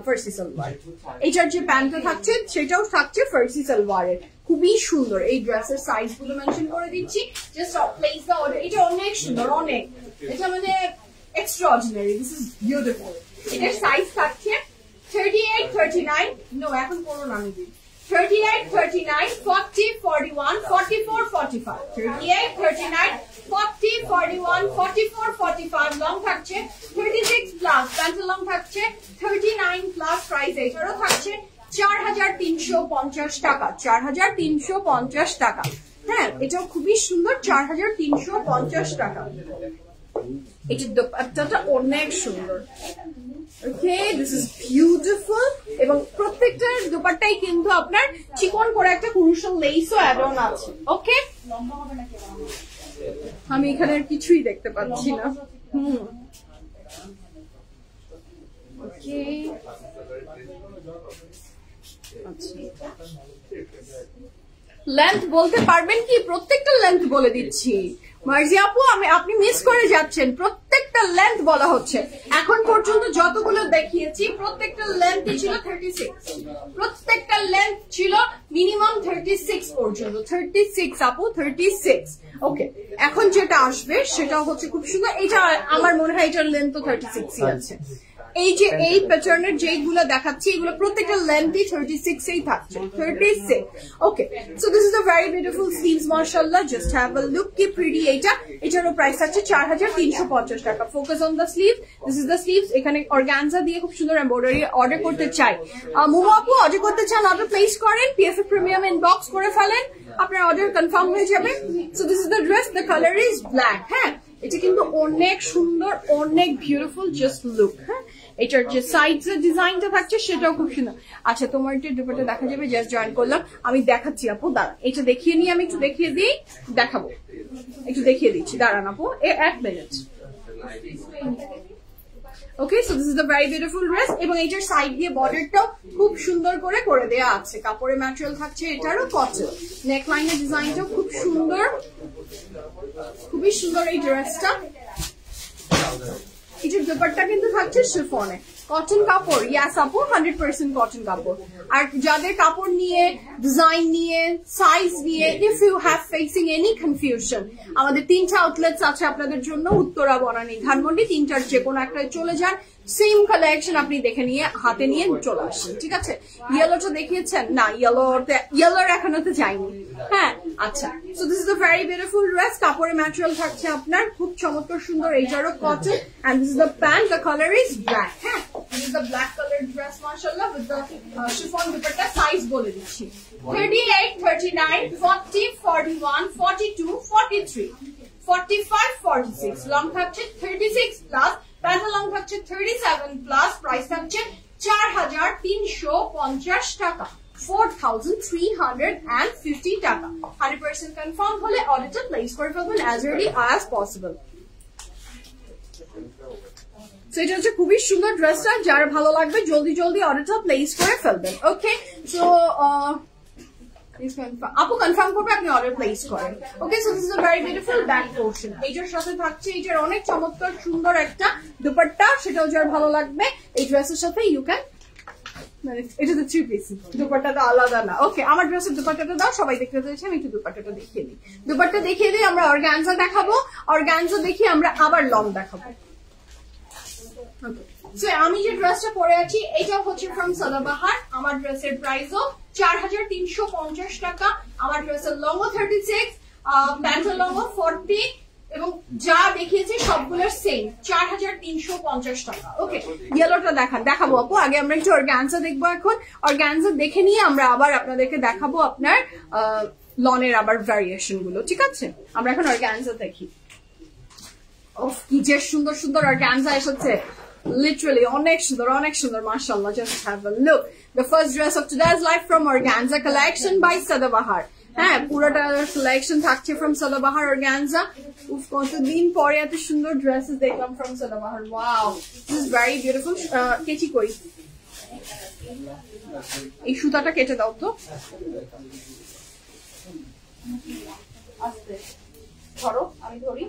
ফার্সি সালোয়ার, এটার যে প্যান্টটা থাকছে সেটাও থাকছে ফার্সি সালোয়ারের, খুবই সুন্দর। এই ড্রেসের সাইজ গুলো মেনশন করে দিচ্ছি, জাস্ট প্লেস দা অর্ডার। এটা অনেক সুন্দর, অনেক, এটা মানে extraordinary. This is beautiful. এটার সাইজ থাকছে 38, 39, নো এখন পড়ো না আমি দিই, 38, 39, 40, 41, 44, 45, 38, 39, 40, 41, 44, 45, লং থাকছে 36 প্লাস, প্যান্ট লং থাকছে 39 প্লাস, প্রাইস এটারও থাকছে 4350 টাকা, 4350 টাকা। হ্যাঁ, এটাও খুবই সুন্দর, 4350 টাকা। এটার দোপাট্টাটা অনেক সুন্দর। ওকে, দিস ইজ বিউটিফুল। এবং প্রত্যেকটার দোপাট্টাই কিন্তু আপনার চিকন করে একটা ক্রুশাল লেসও অ্যাড অন আছে। ওকে, আমি এখানে আর কিছুই দেখতে পাচ্ছি না। ওকে, লেন্থ বলতে পারবেন কি? প্রত্যেকটা লেন্থ বলে দিচ্ছি মার্জি আপু, আপনি মিস করে যাচ্ছেন, প্রত্যেকটা লেন্থ বলা হচ্ছে। এখন পর্যন্ত যতগুলো দেখিয়েছি প্রত্যেকটা লেন্থই ছিল 36, প্রত্যেকটা লেন্থ ছিল মিনিমাম 36 পর্যন্ত। 36 আপু, 36। ওকে, এখন যেটা আসবে সেটা হচ্ছে খুব সুন্দর। এটা আমার মনে হয় এটার লেন্থ তো 36 আছে। এই যে এই প্যাটার্নের যেগুলো দেখাচ্ছি এগুলো প্রত্যেকটা লেন্থই 36 এই থাকছে, 36। Okay, so this is a very beautiful sleeves, মাশাআল্লাহ, জাস্ট হ্যাভ আ লুক, কি প্রিটি এইটা। এটারও প্রাইস আছে 4350 টাকা। Focus on the sleeve, this is the sleeves. এখানে অর্গানজা দিয়ে খুব সুন্দর এমব্রয়ডারি। অর্ডার করতে চাই, মোমো আপু অর্ডার করতে চান, অর্ডার প্লেস করেন, পিএফএ প্রিমিয়াম ইনবক্স করে ফেলেন, আপনার অর্ডার কনফার্ম হয়ে যাবে। So this is the dress, the colour is black. হ্যাঁ, এটা কিন্তু অনেক সুন্দর, অনেক বিউটিফুল, জাস্ট লুক। হ্যাঁ, এটার যে সাইডস এর ডিজাইনটা থাকছে সেটাও খুব সুন্দর। আচ্ছা, তোমার যে দুপাট্টা দেখা যাবে, জাস্ট জয়েন করলাম, আমি দেখাচ্ছি আপু, দাঁড়া, এটা দেখিয়ে নিই, আমি একটু দেখিয়ে দিই, দেখাবো, একটু দেখিয়ে দিচ্ছি, দাঁড়ান আপু, 1 minute. Okay, so this is the very beautiful dress. এবং এটার সাইড দিয়ে বর্ডারটাও খুব সুন্দর করে দেওয়া আছে, কাপড়ের ম্যাটেরিয়াল থাকছে এটারও কটন, নেকলাইনের ডিজাইনটাও খুব সুন্দর, খুবই সুন্দর এই ড্রেসটা। এটার দোপাট্টা কিন্তু থাকছে শিফনে, কটন কাপড়, ইয়াস আপু, 100% কটন কাপড়। আর যাদের কাপড় নিয়ে, ডিজাইন নিয়ে, সাইজ নিয়ে, if you have facing any confusion, আমাদের 3টা আউটলেটস আছে আপনাদের জন্য, উত্তরা, বনানী, ধানমন্ডি, 3টার যে কোনো একটায় চলে যান, সেম কালেকশন আপনি দেখে নিয়ে হাতে নিয়ে চলে আসেন। ঠিক আছে, ইয়েলোটা দেখিয়েছেন না, ইয়েলোর এখনো তো যায়নি। হ্যাঁ, আচ্ছা, so this is the very beautiful dress. কাপড়ের ম্যাটেরিয়াল থাকছে আপনার খুব চমৎকার সুন্দর, এইটারও cotton, and this is the pant, the colour is black. হ্যাঁ, this is the black colour dress, মাশাআল্লাহ, with the chiffon dupatta. Size বলে দিচ্ছি, 38, 39, 40, 41, 42, 43, 45, 46, লং থাকছে 36 প্লাস, প্যান্ট লং থাকছে 37 প্লাস, প্রাইস থাকছে 4350 টাকা, 4350 টাকা। 100% কনফার্ম হলে অর্ডারটা প্লেস করে ফেলবেন as early as possible. So এটা হচ্ছে খুবই সুন্দর ড্রেসটা, যার ভালো লাগবে জলদি জলদি অর্ডারটা প্লেস করে ফেলবেন। ওকে, সো আপু কনফার্ম করবে, আপনি অর্ডার প্লেস করেন। Okay, so this is a very beautiful back portion. এইটার সাথে থাকছে এটার অনেক চমৎকার সুন্দর একটা দুপাট্টা, সেটাও যার ভালো লাগবে এই ড্রেসের সাথে ইউ ক্যান মানে এটা তো 3 পিস, দুপাট্টাটা আলাদা না। ওকে, আমার ড্রেসের দুপাট্টাটা দাও, সবাই দেখতে চাইছে, আমি একটু দুপাট্টাটা দেখিয়ে দিই। দুপাট্টা দেখিয়ে দিই, আমরা অর্গানজা দেখাবো, অর্গানজা দেখিয়ে আমরা আবার লং দেখাবো। আমি যে ড্রেসটা পরে আছি এটা হচ্ছে ফ্রম সাদাবাহার। আমার ড্রেসের প্রাইসও 4350 টাকা। আমার ড্রেসের লংও 36, প্যান্টের লংও 40 এবং যা দেখিয়েছে সবগুলোর সেম 4350 টাকা। ওকে, ইয়েলোটা দেখাবো আপু। আগে আমরা একটু অর্গানজা দেখবো এখন। অর্গানজা দেখে নিয়ে আমরা আবার আপনাদেরকে দেখাবো আপনার লনের আবার ভ্যারিয়েশন গুলো, ঠিক আছে? আমরা এখন অর্গানজা দেখি। ওফ, কি যে সুন্দর সুন্দর অর্গানজা এসেছে, লিটারালি অনেক সুন্দর, mashallah. Just have a look. The first dress of today's life from Organza collection by Sadabahar. হ্যাঁ, পুরোটা কালেকশন থাকছে from Sadabahar Organza. উফ, কতদিন পরে এত সুন্দর ড্রেসেস দেখলাম from Sadabahar. Wow, this is very beautiful. কেচি কই, এই সুতাটা কেটে দাও তো। আস্তে ধরো, আমি ধরি।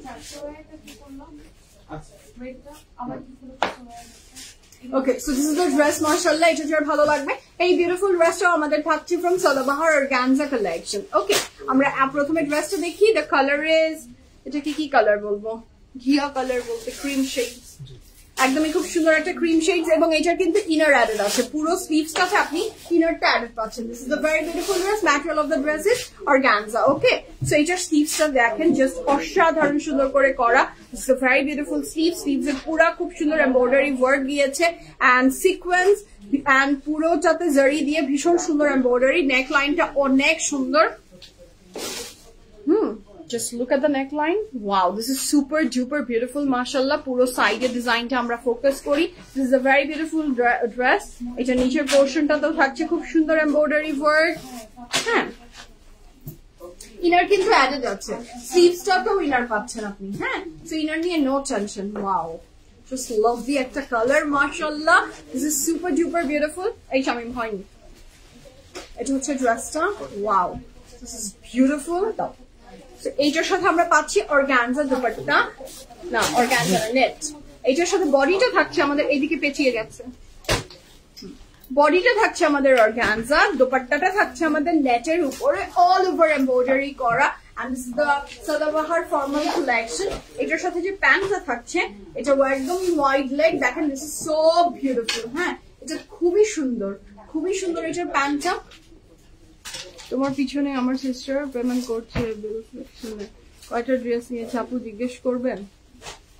Okay, so this is the dress, মাশাআল্লাহ, এটা যার ভালো লাগবে। এই বিউটিফুল ড্রেসটাও আমাদের থাকছে ফ্রম সাদাবাহার অর্গানজা কালেকশন। ওকে, আমরা প্রথমে ড্রেসটা দেখি। দ্য কালার ইজ, এটাকে কি কালার বলবো, ঘিয়া কালার বলতে, ক্রিম শেডস, একদমই খুব সুন্দর একটা ক্রিম শেডস। এবং এটার কিন্তু ইনার অ্যাডেড আছে, পুরো স্লিভসটাতে আপনি ইনারটা অ্যাডেড পাচ্ছেন। This is the very beautiful dress. Material of the dress is organza. Okay, so এটার স্লিভসটা দেখেন, জাস্ট অসাধারণ সুন্দর করে করা। This is the very beautiful sleeve. Sleeves এর পুরো খুব সুন্দর এমব্রয়ডারি ওয়ার্ক দিয়েছে এন্ড সিকোয়েন্স এন্ড পুরোটাতে জরি দিয়ে ভীষণ সুন্দর এমব্রয়ডারি। নেক লাইনটা অনেক সুন্দর। Just look at the neckline. Wow, this is super duper beautiful, mashallah. Puro side design ta amra focus kori. This is a very beautiful dress. Eta nicher portion ta to thakche khub sundor embroidery work. Ha, inner kintu added ache, sleeves ta to inner pacchen apni. Ha, so inner niye no tension. Wow, just lovely ekta color, mashallah. This is super duper beautiful. Ei shamim hoyni, eta hocche dress ta. Wow, this is beautiful. এইটার সাথে আমরা পাচ্ছি অর্গানজা দুপাট্টা, না অর্গানজা নেট। এইটার সাথে বডিটা থাকছে আমাদের, এইদিকে পেঁচিয়ে গেছে, বডিটা থাকছে আমাদের অর্গানজা, দুপাট্টাটা থাকছে আমাদের নেটের উপরে অল ওভার এমব্রয়ডারি করা। and this is the Sadabahar formal collection. এটার সাথে যে প্যান্টটা থাকছে এটা একদম ওয়াইড লেগ, দেখেন দিস ইজ সো বিউটিফুল। হ্যাঁ, এটা খুবই সুন্দর এটার প্যান্টটা। তোমার পিছনে আমার সিস্টার পেমেন্ট করছে বিল সেকশনে। কয়টা ড্রেস নিয়েছে আপু জিজ্ঞেস করবেন?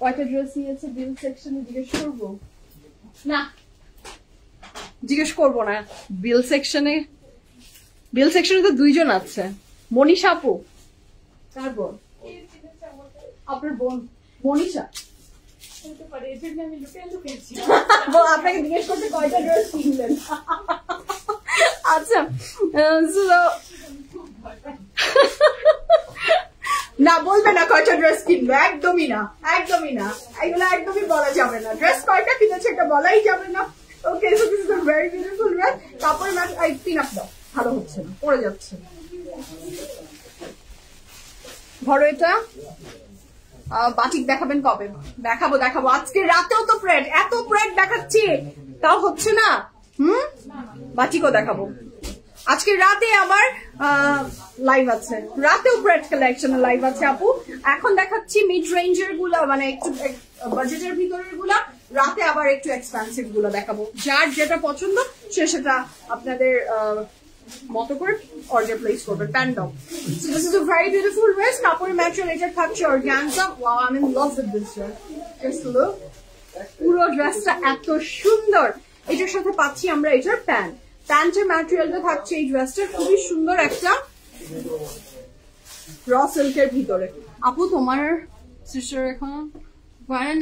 কয়টা ড্রেস নিয়েছে বিল সেকশনে জিজ্ঞেস করব? না, জিজ্ঞেস করব না। বিল সেকশনে তো দুইজন আছে, মনীষা আপু। কার বোন? আপনার বোন মনীষা। আপনাকে জিজ্ঞেস করতে কয়টা ড্রেস কিনলেন? আচ্ছা, না বলবে না কয়টা ড্রেস কিনবে, একদমই না, এগুলো একদমই বলা যাবে না। ড্রেস কয়টা কিনেছে এটা বলাই যাবে না। Okay, so this is a very beautiful dress. কাপড় ম্যাচ, আই পিন আপ দাও, ভালো হচ্ছে না, পড়ে যাচ্ছে। ধরো এটা, বাটিক দেখাবেন কবে? দেখাবো আজকে রাতেও তো প্রেড, এত প্রেড দেখাচ্ছি তাও হচ্ছে না। বাটিকও দেখাবো। আজকে রাতে আবার লাইভ আছে, রাতেও প্রেড কালেকশনের লাইভ আছে আপু। এখন দেখাচ্ছি মিড রেঞ্জের গুলা, মানে একটু বাজেটের ভিতরের গুলা, রাতে আবার একটু এক্সপেন্সিভ গুলো দেখাবো। যার যেটা পছন্দ সে সেটা আপনাদের মতো করে অর্ডার প্লেস করবেন। প্যান্ডম, so this is a very beautiful dress. কাপড়ের ম্যাটেরিয়াল এটা থাকছে organza. Wow, I am in love with this dress. Just look, পুরো ড্রেসটা এত সুন্দর। এটার সাথে পাচ্ছি আমরা এটার প্যান্টের ম্যাটেরিয়ালটা থাকছে এই ড্রেসটার খুবই সুন্দর একটা র সিল্কের ভিতরে। আপু তোমার সিস্টার এখন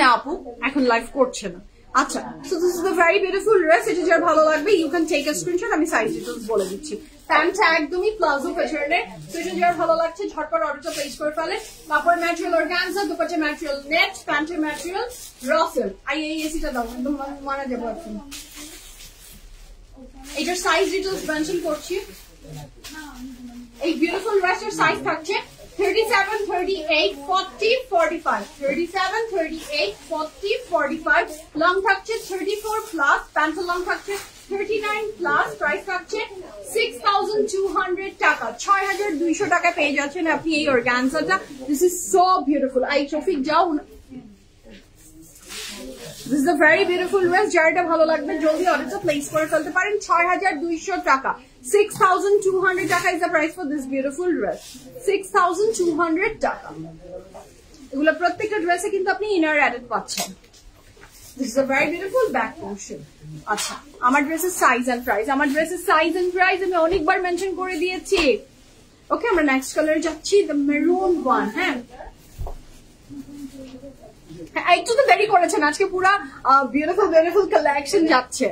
না, আপু এখন লাইভ করছে না। আচ্ছা, so this is the very beautiful dress. এটা যার ভালো লাগবে you can take a screenshot. আমি সাইজ ডিটেইলস বলে দিচ্ছি। প্যান্টটা একদমই প্লাজো প্যাটার্নের, তো এটা যার ভালো লাগছে ঝটপট অর্ডারটা প্লেস করে ফেলে। কাপড় material organza, dupatta material net, প্যান্টের ম্যাটেরিয়াল র সিল্ক। এই এসিটা দাও, একদম মারা যাবো এখন। এটার সাইজ ডিটেইলস মেনশন করছি। এই বিউটিফুল ড্রেসের সাইজ থাকছে 37, 38, 40, 45, 37, 38, 40, 45, লং থাকছে 34 প্লাস, প্যান্টের লং থাকছে 39 প্লাস, প্রাইস থাকছে 6200 টাকা, 6200 টাকা পেয়ে যাচ্ছেন আপনি এই অর্গানজাটা। This is so beautiful. আই শফিক যাও, this is a very beautiful dress. যারটা ভালো লাগবে জলদি অর্ডারটা প্লেস করে ফেলতে পারেন। 6200 টাকা, 6200 টাকা is the price for this beautiful dress. 6200 টাকা। এগুলো প্রত্যেকটা ড্রেসে কিন্তু আপনি ইনার অ্যাডেড পাচ্ছেন। This is a very beautiful back portion. আচ্ছা, আমার ড্রেসের সাইজ এন্ড প্রাইস, আমার ড্রেসের সাইজ এন্ড প্রাইস আমি অনেকবার মেনশন করে দিয়েছি। ওকে, আমরা নেক্সট কালারে যাচ্ছি, দ্য মেরুন ওয়ান। হ্যাঁ, একটু তো দেরি করেছেন, আজকে পুরা বিউটিফুল বিউটিফুল কালেকশন যাচ্ছে।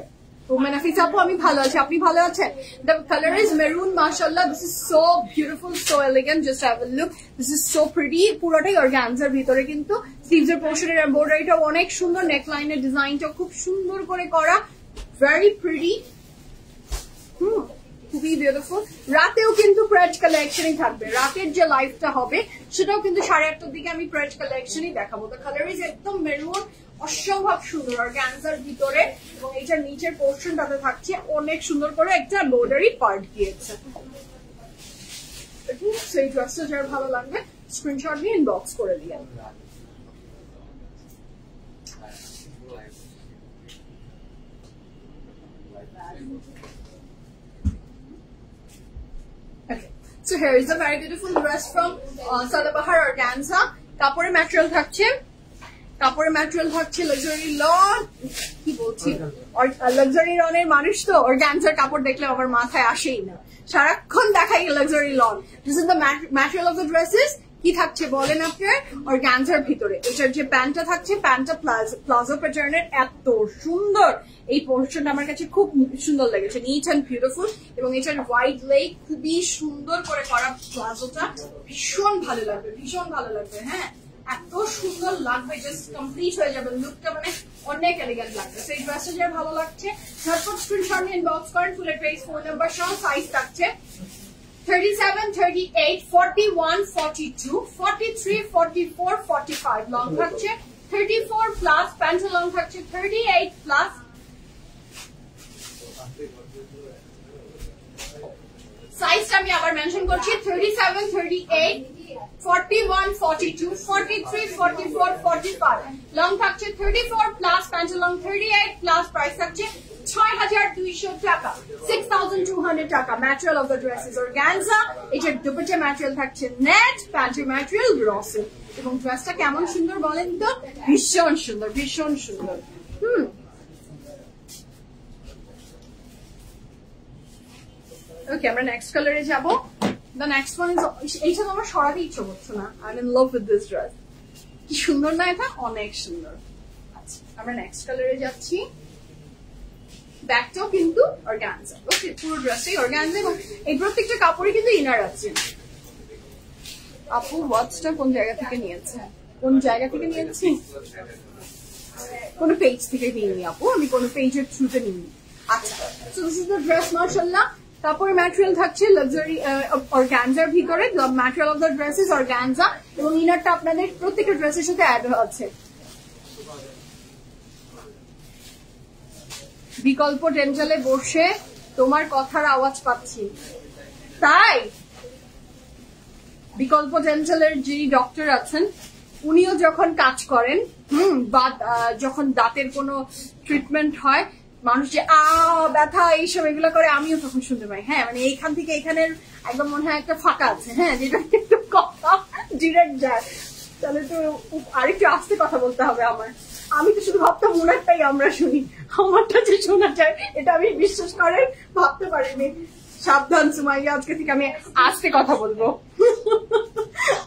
Nafiza আপু, আমি ভালো আছি, আপনি ভালো আছেন? The color is maroon, mashallah. This is so beautiful, so elegant. Just have a look. This is so pretty. পুরোটাই অর্গানজার ভিতরে, কিন্তু স্লিভস এর পোর্শনের এমব্রয়ডারিটা অনেক সুন্দর, নেক লাইনের ডিজাইনটা খুব সুন্দর করে করা, ভেরি প্রিটি। খুবই বিউটিফুল। রাতেও কিন্তু প্রেড কালেকশনই থাকবে, রাতের যে লাইফটা হবে সেটাও কিন্তু 8:30টার দিকে আমি প্রেড কালেকশনই দেখাবো। The color is একদম মেরুন, অসম্ভব সুন্দর অর্গানজার ভিতরে, এবং এইটার নিচের পোর্শনটাতে থাকছে অনেক সুন্দর করে একটা এমব্রয়ডারি পার্ট দিয়েছে। সেই ড্রেসটা যার ভালো লাগবে স্ক্রিনশট দিয়ে ইনবক্স করে দিয়ে। Okay, so here is a very beautiful dress from Sadabahar Organza. কাপড়ের ম্যাটেরিয়াল থাকছে, কাপড়ের ম্যাটেরিয়াল থাকছে লাক্সারি লন। কি বলছি, লাক্সারি লনের মানুষ তো, অর্গানজার কাপড় দেখলে আমার মাথায় আসেই না, সারাক্ষণ দেখাই luxury loan. This is the material of the dresses. কি থাকছে বলেন আপনার? অর্গানজার ভিতরে এটার যে প্যান্টটা থাকছে, প্যান্টটা প্লাজো প্যাটার্নের, এত সুন্দর। এই পোর্শনটা আমার কাছে খুব সুন্দর লেগেছে, নিট অ্যান্ড বিউটিফুল, এবং এটার ওয়াইড লেগ খুবই সুন্দর করে করা প্লাজোটা ভীষণ ভালো লাগবে, ভীষণ ভালো লাগবে। হ্যাঁ, এত সুন্দর লাগবে, জাস্ট কমপ্লিট হয়ে যাবে লুকটা, মানে অনেক এলিগেন্ট লাগবে। সেই ড্রেসটা যার ভালো লাগছে ঝটপট স্ক্রিনশট নিয়ে ইনবক্স করেন। ফুল অ্যাড্রেস, ফোন নাম্বার সহ। সাইজ থাকছে 37, 38, 41, 42, 43, 44, 45। লং থাকছে 34 প্লাস, প্যান্ট লং থাকছে 38 প্লাস। সাইজটা আমি আবার মেনশন করছি, 37, 38, 41, 42, 43, 44, 45। লং থাকছে 34 plus, pant long 38 plus. Price থাকছে 6200 টাকা, 6200 টাকা। Material of the dress is organza. এটার দুপাট্টা ম্যাটেরিয়াল থাকছে নেট, প্যান্টের ম্যাটেরিয়াল রসেল, এবং ড্রেসটা কেমন সুন্দর বলেন তো? ভীষণ সুন্দর, ভীষণ সুন্দর। ওকে, আমরা নেক্সট কালারে যাব। The next one is, এইটা তো আমার সরাতে ইচ্ছে করছে না। I'm in love with this dress. কি সুন্দর না এটা? অনেক সুন্দর। আচ্ছা, আমরা নেক্সট কালারে যাচ্ছি। ব্যাকটাও কিন্তু অর্গানজা। ওকে, পুরো ড্রেসটাই অর্গানজা, এবং এই প্রত্যেকটা কাপড়ে কিন্তু ইনার আছে। আপু ওয়াচটা কোন জায়গা থেকে নিয়েছে? কোন জায়গা থেকে নিয়েছি? কোন পেজ থেকে নিইনি আপু, আমি কোন পেজের থ্রুতে নিইনি। আচ্ছা, so this is the dress, মাশাআল্লাহ। কাপড়ের ম্যাটেরিয়াল থাকছে লাক্সারি অর্গানজার ভিতরে। The material of the dress is organza, এবং ইনারটা আপনাদের প্রত্যেকটা ড্রেসের সাথে অ্যাড আছে। বিকল্প ডেন্টালে বসে তোমার কথার আওয়াজ পাচ্ছি, তাই বিকল্প ডেন্টালের যিনি ডক্টর আছেন উনিও যখন কাজ করেন, বা যখন দাঁতের কোনো ট্রিটমেন্ট হয়, মানুষ যে ব্যথা এইসব এগুলো করে, আমিও তখন শুনতে পাই। হ্যাঁ, মানে এইখান থেকে এখানের একদম মনে হয় একটা ফাঁকা আছে, হ্যাঁ, যেটা একটু কথা ডিরেক্ট যায়। তাহলে তো আরেকটু আস্তে কথা বলতে হবে আমার। আমি তো শুধু ভাবতাম ওনারটাই আমরা শুনি, আমারটা যে শোনা যায় এটা আমি বিশ্বাস করে ভাবতে পারিনি। সাবধান সুমাইয়া, আজকে থেকে আমি আস্তে কথা বলবো।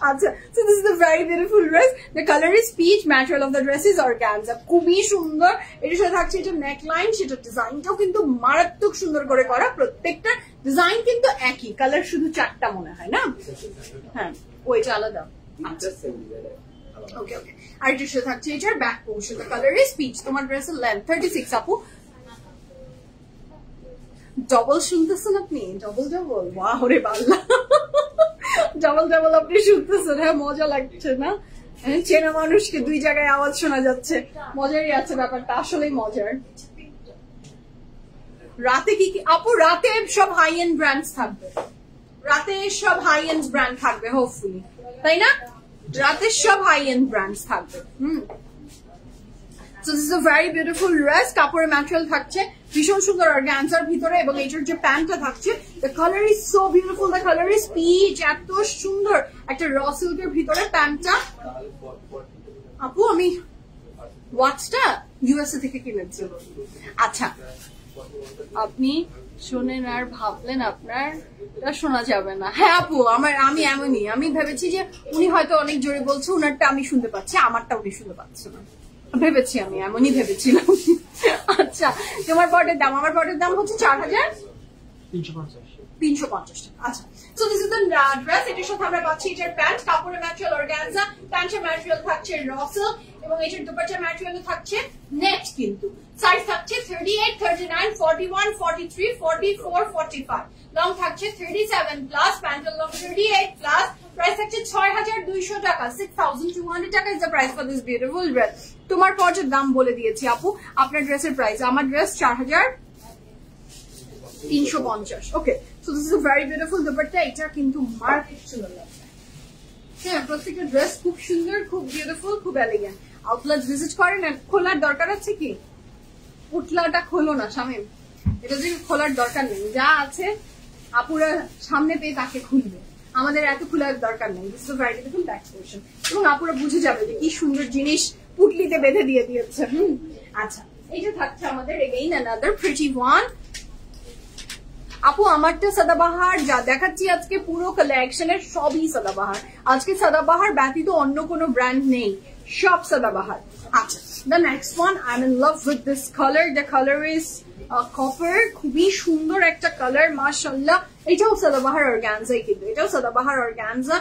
আচ্ছা, so this is a very beautiful dress. The color is peach. Material of the dress is organza. খুবই সুন্দর। এটার সাথে থাকছে এটা নেক লাইন, সেটা ডিজাইনটাও কিন্তু মারাত্মক সুন্দর করে করা। প্রত্যেকটা ডিজাইন কিন্তু একই, কালার শুধু 4টা মনে হয় না? হ্যাঁ, ওইটা আলাদা। ওকে ওকে, আর এটার সাথে থাকছে এটার back portion. The color is peach. তোমার ড্রেসের লেন্থ 36 আপু। ডবল শুনতেছেন আপনি? ডবল ডবল, বাহ রে বাল্লা, ডবল ডবল আপনি শুনতেছেন। হ্যাঁ, মজা লাগছে না? চেনা মানুষকে 2 জায়গায় আওয়াজ শোনা যাচ্ছে, মজারই আছে ব্যাপারটা, আসলেই মজার। রাতে কি কি আপু? রাতে সব হাই এন্ড ব্র্যান্ডস থাকবে, রাতে সব হাই এন্ড ব্র্যান্ড থাকবে হোপফুলি, তাই না? রাতে সব হাই এন্ড ব্র্যান্ডস থাকবে। So this is a very beautiful dress. কাপড়ের ম্যাটেরিয়াল থাকছে ভীষণ সুন্দর অর্গানজার ভিতরে, এবং এইটার যে প্যান্টটা থাকছে, the color is so beautiful, the color is peach, এত সুন্দর একটা র সিল্কের ভিতরে প্যান্টটা। আপু আমি ওয়াচটা ইউএসএ থেকে কিনেছি। আচ্ছা, আপনি শোনেন আর ভাবলেন আপনার শোনা যাবে না। হ্যাঁ আপু, আমি এমনই, আমি ভেবেছি যে উনি হয়তো অনেক জোরে বলছে, উনারটা আমি শুনতে পাচ্ছি, আমারটা উনি শুনতে পাচ্ছে না, ভেবেছি আমি এমনই ভেবেছিলাম। আচ্ছা, তোমার বটের দাম? আমার বটের দাম হচ্ছে 4,350 টাকা। আচ্ছা, so this is the dress. এটার সাথে আমরা পাচ্ছি এটার প্যান্ট, কাপড়ের ম্যাটেরিয়াল অর্গানজা, প্যান্টের ম্যাটেরিয়াল থাকছে র সিল্ক, এবং এটার দুপাট্টার ম্যাটেরিয়াল থাকছে নেট। কিন্তু সাইজ থাকছে 38, 39, 41, 43, 44, 45, লং থাকছে 37 প্লাস, প্যান্টের লং 38 প্লাস। প্রাইস থাকছে 6,200 টাকা। 6,200 টাকা is the price for this beautiful dress. তোমার পর্যায়ের দাম বলে দিয়েছি আপু, আপনার ড্রেসের প্রাইস। আমার dress 4,350। Okay, so this is a very beautiful dupatta. এটা কিন্তু মার্কেট সুন্দর লাগবে। হ্যাঁ, প্রত্যেকটা ড্রেস খুব সুন্দর, খুব বিউটিফুল, খুব এলিগেন্ট। আউটলেট ভিজিট করেন। খোলার দরকার আছে কি? পুটলাটা খোলো না শামিম, এটা যে খোলার দরকার নেই, যা আছে আপুরা সামনে পেয়ে তাকে খুলবে, আমাদের এত খোলার দরকার নেই। This is a very beautiful back portion, এবং আপুরা বুঝে যাবে যে কি সুন্দর জিনিস পুটলিতে বেঁধে দিয়ে দিয়েছে। আচ্ছা, এইটা থাকছে আমাদের এগেইন অ্যানাদার প্রিটি ওয়ান। আপু আমারটা সাদাবাহার যা দেখাচ্ছি আজকে, পুরো কালেকশনের সবই সাদাবাহার। আজকে সাদাবাহার ব্যতীত অন্য কোনো ব্র্যান্ড নেই, সব সাদাবাহার। আচ্ছা, the next one, I'm in love with this color. The color is copper, খুবই সুন্দর একটা কালার, মাশাআল্লাহ। এটাও সাদাবাহার অর্গানজা, কিন্তু এটাও সাদাবাহার অর্গানজা,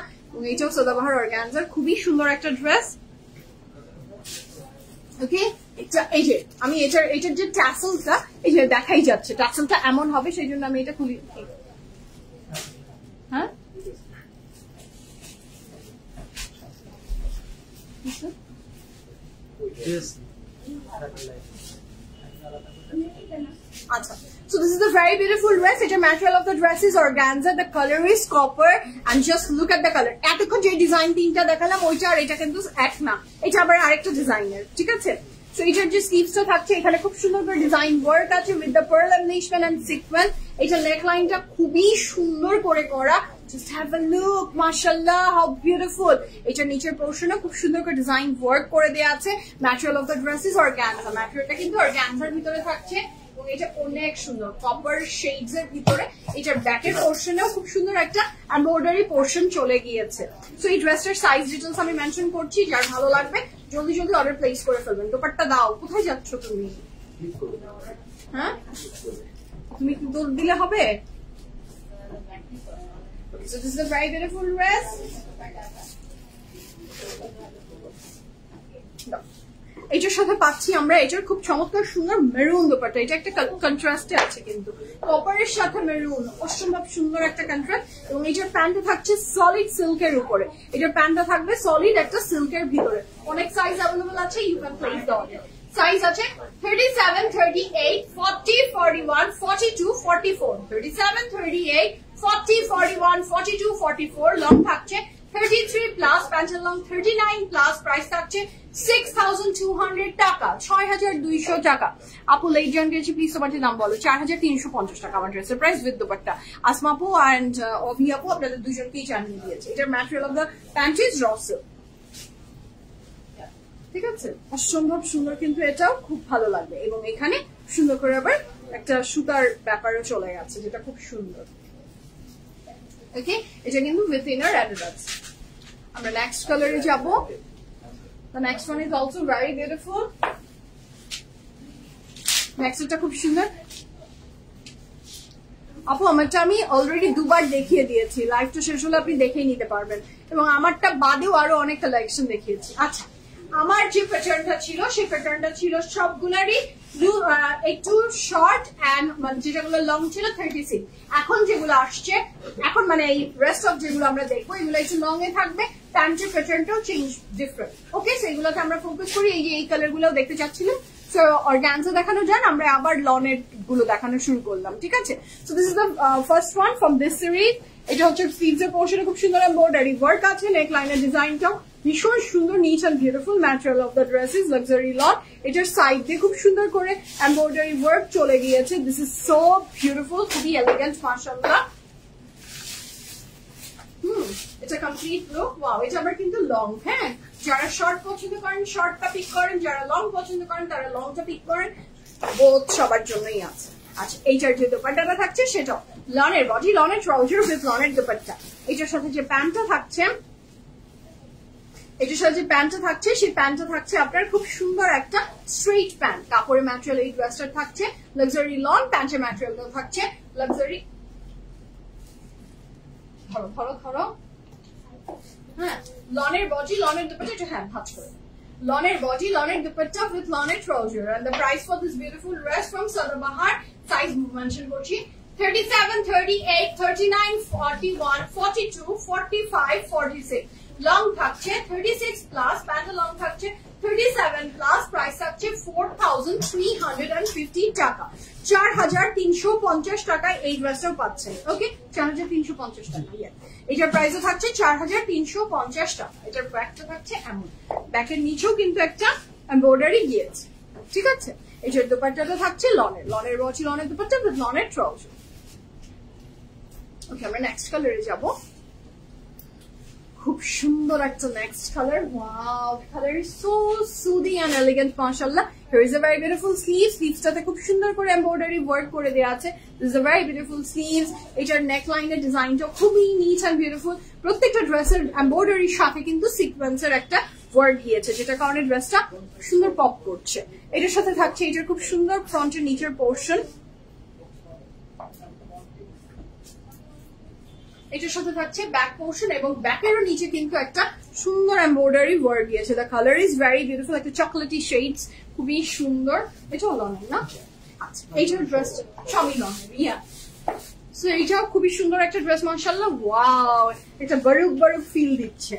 এটাও সাদাবাহার অর্গানজা, খুবই সুন্দর একটা ড্রেস। ওকে, এই যে আমি এটার যে ট্যাসেলটা, এই যে দেখাই যাচ্ছে ট্যাসেলটা এমন হবে, সেই জন্য আমি এটা খুলি। হ্যাঁ, আচ্ছা, so this is a very beautiful dress. Its material of the dress is organza, the color is copper, and just look at the color. এতক্ষণ যে ডিজাইন তিনটা দেখালাম, ওইটা আর এটা কিন্তু এক না, এটা আবার আরেকটা ডিজাইনের, ঠিক আছে? সো এটার যে স্লিভসটা থাকছে, এখানে খুব সুন্দর করে ডিজাইন ওয়ার্ক আছে উইথ দ্য পার্ল এমনেশন এন্ড সিকোয়েন্স। এটা নেকলাইনটা খুবই সুন্দর করে করা, জাস্ট হ্যাভ আ লুক, মাশাআল্লাহ, হাউ বিউটিফুল। এটা নিচের পোরশনে খুব সুন্দর করে ডিজাইন ওয়ার্ক করে দেওয়া আছে। Material of the dress is organza, ম্যাটেরিয়ালটা কিন্তু অর্গানজার ভিতরে থাকছে, এবং এটা অনেক সুন্দর কপার শেডস এর ভিতরে। এটার ব্যাকের পোরশনেও খুব সুন্দর একটা এমব্রয়ডারি পোরশন চলে গিয়েছে। সো এই ড্রেসটার সাইজ ডিটেলস আমি মেনশন করছি, যার ভালো লাগবে জলদি জলদি অর্ডার প্লেস করে ফেলবেন। দোপাট্টা দাও, কোথায় যাচ্ছ তুমি? হ্যাঁ, তুমি কি দৌড় দিলে হবে? So this is a very beautiful dress. এটার সাথে পাচ্ছি আমরা এটার খুব চমৎকার সুন্দর মেরুন দোপাট্টা। এটা একটা কন্ট্রাস্টে আছে, কিন্তু কপারের সাথে মেরুন অসম্ভব সুন্দর একটা কন্ট্রাস্ট। এবং এটার প্যান্টটা থাকছে সলিড সিল্কের উপরে, এটার প্যান্টটা থাকবে সলিড একটা সিল্কের ভিতরে। অনেক সাইজ অ্যাভেলেবল আছে, you can place the order. Size আছে 37, 38, 40, 41, 42, 44, 37, 38, 40, 41, 42, 44, লং থাকছে 33 প্লাস, প্যান্টের লং 39 প্লাস। প্রাইস থাকছে 6,200 টাকা, 6,200 টাকা। আপু লেট জয়েন করেছি, প্লিজ তোমার নাম বলো। 4,350 টাকা আমার ড্রেসের প্রাইস উইথ দোপাট্টা। আসমা আপু এন্ড অভি আপু আপনাদের দুজনকেই জানিয়ে দিয়েছে। এটার material of the pant is raw silk, ঠিক আছে? অসম্ভব সুন্দর, কিন্তু এটাও খুব ভালো লাগবে। এবং এখানে সুন্দর করে আবার একটা সুতার ব্যাপারও চলে গেছে, যেটা খুব সুন্দর। ওকে, এটা কিন্তু উইথ ইনার অ্যাডিডাস। আমরা নেক্সট কালারে যাব। The next one is also very beautiful. Next এটা খুব সুন্দর। আপু আমারটা আমি অলরেডি দুবার দেখিয়ে দিয়েছি, লাইভটা শেষ হলে আপনি দেখেই নিতে পারবেন, এবং আমারটা বাদেও আরো অনেক কালেকশন দেখিয়েছি। আচ্ছা, আমার যে প্যাটার্নটা ছিল, সেই প্যাটার্নটা ছিল সবগুলারই একটু শর্ট এন্ড যেগুলো লং ছিল 36। এখন যেগুলো আসছে, এখন মানে এই রেস্ট অফ যেগুলো আমরা দেখবো, এগুলো একটু লং এ থাকবে, প্যান্টের প্যাটার্নটাও চেঞ্জ ডিফারেন্ট। ওকে, সেগুলোতে আমরা ফোকাস করি। এই যে এই কালার গুলো দেখতে চাচ্ছিলাম, সো অর্গানজা দেখানো যান, আমরা আবার লনের গুলো দেখানো শুরু করলাম, ঠিক আছে? So this is the first one from this series. এটা হচ্ছে স্লিভস এর পোর্শনে খুব সুন্দর এমব্রয়ডারি ওয়ার্ক আছে, নেক লাইনের ডিজাইনটাও ভীষণ সুন্দর, নিচ and beautiful. Material of the dress is luxury loan. এটার সাইড দিয়ে খুব সুন্দর করে এমব্রয়ডারি ওয়ার্ক চলে গিয়েছে। দিস ইজ সো বিউটিফুল, খুবই এলিগেন্ট মাশাআল্লাহ। এটা কমপ্লিট লুক। ওয়াও, এটা আবার কিন্তু লং। হ্যাঁ, যারা শর্ট পছন্দ করেন শর্টটা পিক করেন, যারা লং পছন্দ করেন তারা লংটা পিক করেন, বোথ সবার জন্যই আছে। আচ্ছা, এইটার যে দোপাট্টাটা থাকছে সেটাও লনের বডি, লনের ট্রাউজার উইথ লনের দোপাট্টা। এটার সাথে যে প্যান্টটা থাকছে, এটার সাথে যে প্যান্টটা থাকছে সেই প্যান্টটা থাকছে আপনার খুব সুন্দর একটা স্ট্রেইট প্যান্ট। কাপড়ের ম্যাটেরিয়াল এই ড্রেসটা থাকছে লাক্সারি লন, প্যান্টের ম্যাটেরিয়ালটা থাকছে লাক্সারি। ধরো ধরো ধরো। হ্যাঁ, লনের বডি, লনের দুপাট্টা, একটু হ্যাঁ ভাঁজ করে। লনের বডি, লনের দুপাট্টা উইথ লনের trouser. And the price for this beautiful dress from Sadabahar, size mention করছি 37, 38, 39, 41, 42, 45, 46। লং থাকছে 36 প্লাস, প্যান্ট লং থাকছে 37 প্লাস, প্রাইস থাকছে 4350 টাকা। 4350 টাকায় এই ড্রেসটাও পাচ্ছেন। ওকে, 4350 টাকা। এটার প্রাইসও থাকছে 4350 টাকা। এটার ব্যাকটা থাকছে এমন, ব্যাকের নিচেও কিন্তু একটা এমব্রয়ডারি গিয়েছে, ঠিক আছে? এটার দোপাট্টাটা থাকছে লনের, লনের বডি, লনের দোপাট্টা উইথ লনের ট্রাউজার। ওকে, আমরা নেক্সট কালারে যাব। খুব সুন্দর একটা next colour. Wow, colour is so সুদি এন্ড এলিগেন্ট মাশাআল্লাহ। Here is a very beautiful sleeve. স্লিভসটাতে খুব সুন্দর করে এমব্রয়ডারি ওয়ার্ক করে দেওয়া আছে। This is a very beautiful sleeves. এটার নেক লাইনের ডিজাইনটা খুবই নিট এন্ড বিউটিফুল। প্রত্যেকটা ড্রেসের এমব্রয়ডারির সাথে কিন্তু সিকোয়েন্সের একটা ওয়ার্ক গিয়েছে, যেটা কারণে ড্রেসটা সুন্দর পপ করছে। এটার সাথে থাকছে এটার খুব সুন্দর ফ্রন্টের নিচের পোর্শন। এটার সাথে থাকছে ব্যাক পোর্শন, এবং ব্যাকেরও নিচে কিন্তু একটা সুন্দর এমব্রয়ডারি ওয়ার্ক দিয়েছে। The colour is very beautiful, একটা চকলেটি শেডস, খুবই সুন্দর। এটাও লনের না? আচ্ছা, এইটার ড্রেস সবই লনের। ইয়া, সো এইটাও খুবই সুন্দর একটা ড্রেস মাশাআল্লাহ। ওয়াও, এটা বারুক বারুক ফিল দিচ্ছে।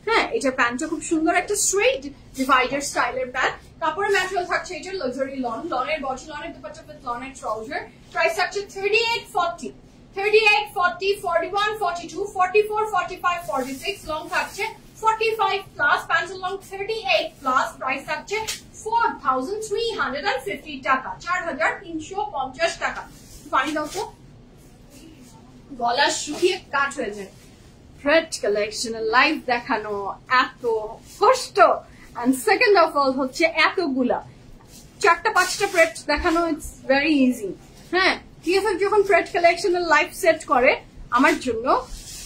হ্যাঁ, এটা প্যান্টটা খুব সুন্দর একটা স্ট্রেইট ডিভাইডার স্টাইলের প্যান্ট। কাপড়ের ম্যাটেরিয়াল থাকছে এটার লাক্সারি লন, লনের বডি, লনের দুপাট্টা উইথ লনের ট্রাউজার। প্রাইস থাকছে 3840, 38, 40, 41, 42, 44, 45, 46। লং থাকছে 45 plus, pant long 38 plus, price থাকছে 4350 টাকা। 4350 টাকা। পানি দাও তো, গলা শুকিয়ে কাঠ হয়ে যায়। থ্রেড কালেকশনের লাইভ দেখানো এত কষ্ট, এন্ড সেকেন্ড অফ অল হচ্ছে এতগুলা 4-5টা থ্রেড দেখানো, ইটস ভেরি ইজি। হ্যাঁ, টিএফএফ যখন থ্রেড কালেকশনের লাইভ সেট করে আমার জন্য,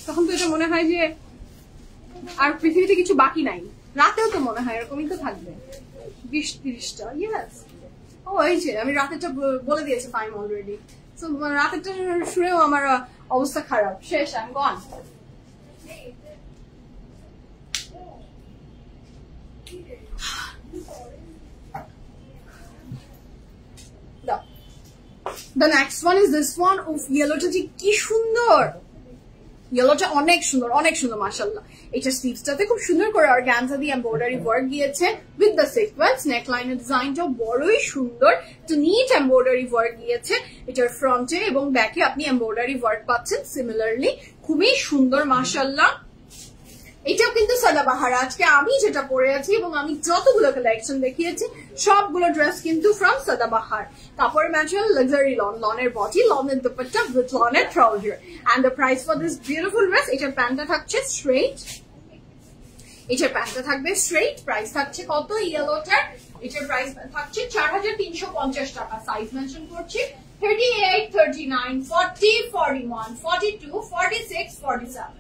তখন তো এটা মনে হয় যে আর পৃথিবীতে কিছু বাকি নাই। রাতেও তো মনে হয় এরকমই তো থাকবে, 20-30টা। ইয়েস, ও এই যে আমি রাতেরটা বলে দিয়েছি ফাইম অলরেডি। তো রাতেরটা শুনেও আমার অবস্থা খারাপ, শেষ, I am gone. The next one is this one. Of yellowটা যে কি সুন্দর, ইয়েলোটা অনেক সুন্দর, অনেক সুন্দর মাশাআল্লাহ। এটা স্লিভসটাতে খুব সুন্দর করে অর্গানজা দিয়ে এমব্রয়ডারি ওয়ার্ক দিয়েছে উইথ দ্য সিকোয়েন্স। নেক লাইনের ডিজাইনটাও বড়ই সুন্দর, তো নিট এমব্রয়ডারি ওয়ার্ক দিয়েছে। এটার ফ্রন্টে এবং ব্যাকে আপনি এমব্রয়ডারি ওয়ার্ক পাচ্ছেন সিমিলারলি, খুবই সুন্দর মাশাআল্লাহ। এটাও কিন্তু সাদাবাহার। আজকে আমি যেটা পরে আছি এবং আমি যতগুলো কালেকশন দেখিয়েছি সবগুলো ড্রেস কিন্তু ফ্রম সাদাবাহার। কাপড়ের ম্যাটেরিয়াল লাক্সারি লন, লনের বডি, লনের দুপাট্টা উইথ লনের trouser. And the price for this beautiful dress, এটার প্যান্টটা থাকছে স্ট্রেইট, এটার প্যান্টটা থাকবে স্ট্রেইট। প্রাইস থাকছে কত ইয়েলোটার? এটার প্রাইস থাকছে 4350 টাকা। সাইজ মেনশন করছি 38, 39, 40, 41, 42, 46, 47।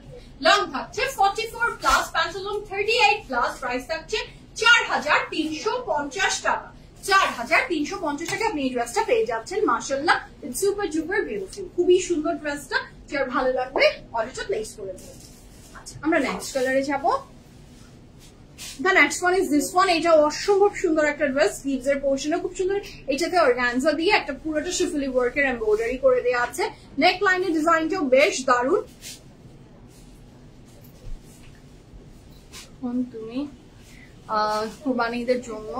লং থাকছে 44 plus, pant long 38 plus, price থাকছে 4350 টাকা। 4350 টাকা আপনি এই ড্রেসটা পেয়ে যাচ্ছেন মাশাআল্লাহ। ইটস সুপার ডুপার বিউটিফুল, খুবই সুন্দর ড্রেসটা। যার ভালো লাগবে অর্ডারটা প্লেস করে দেবেন। আচ্ছা, আমরা নেক্সট কালারে যাব। The next one is this one. এটা অসম্ভব সুন্দর একটা ড্রেস, স্লিভস এর পোর্শনে খুব সুন্দর। এটাতে অর্গানজা দিয়ে একটা পুরোটা শিফলি ওয়ার্কের এমব্রয়ডারি করে দেওয়া আছে। নেক লাইনের ডিজাইনটাও বেশ দারুণ। তুমি কুরবানিদের জন্য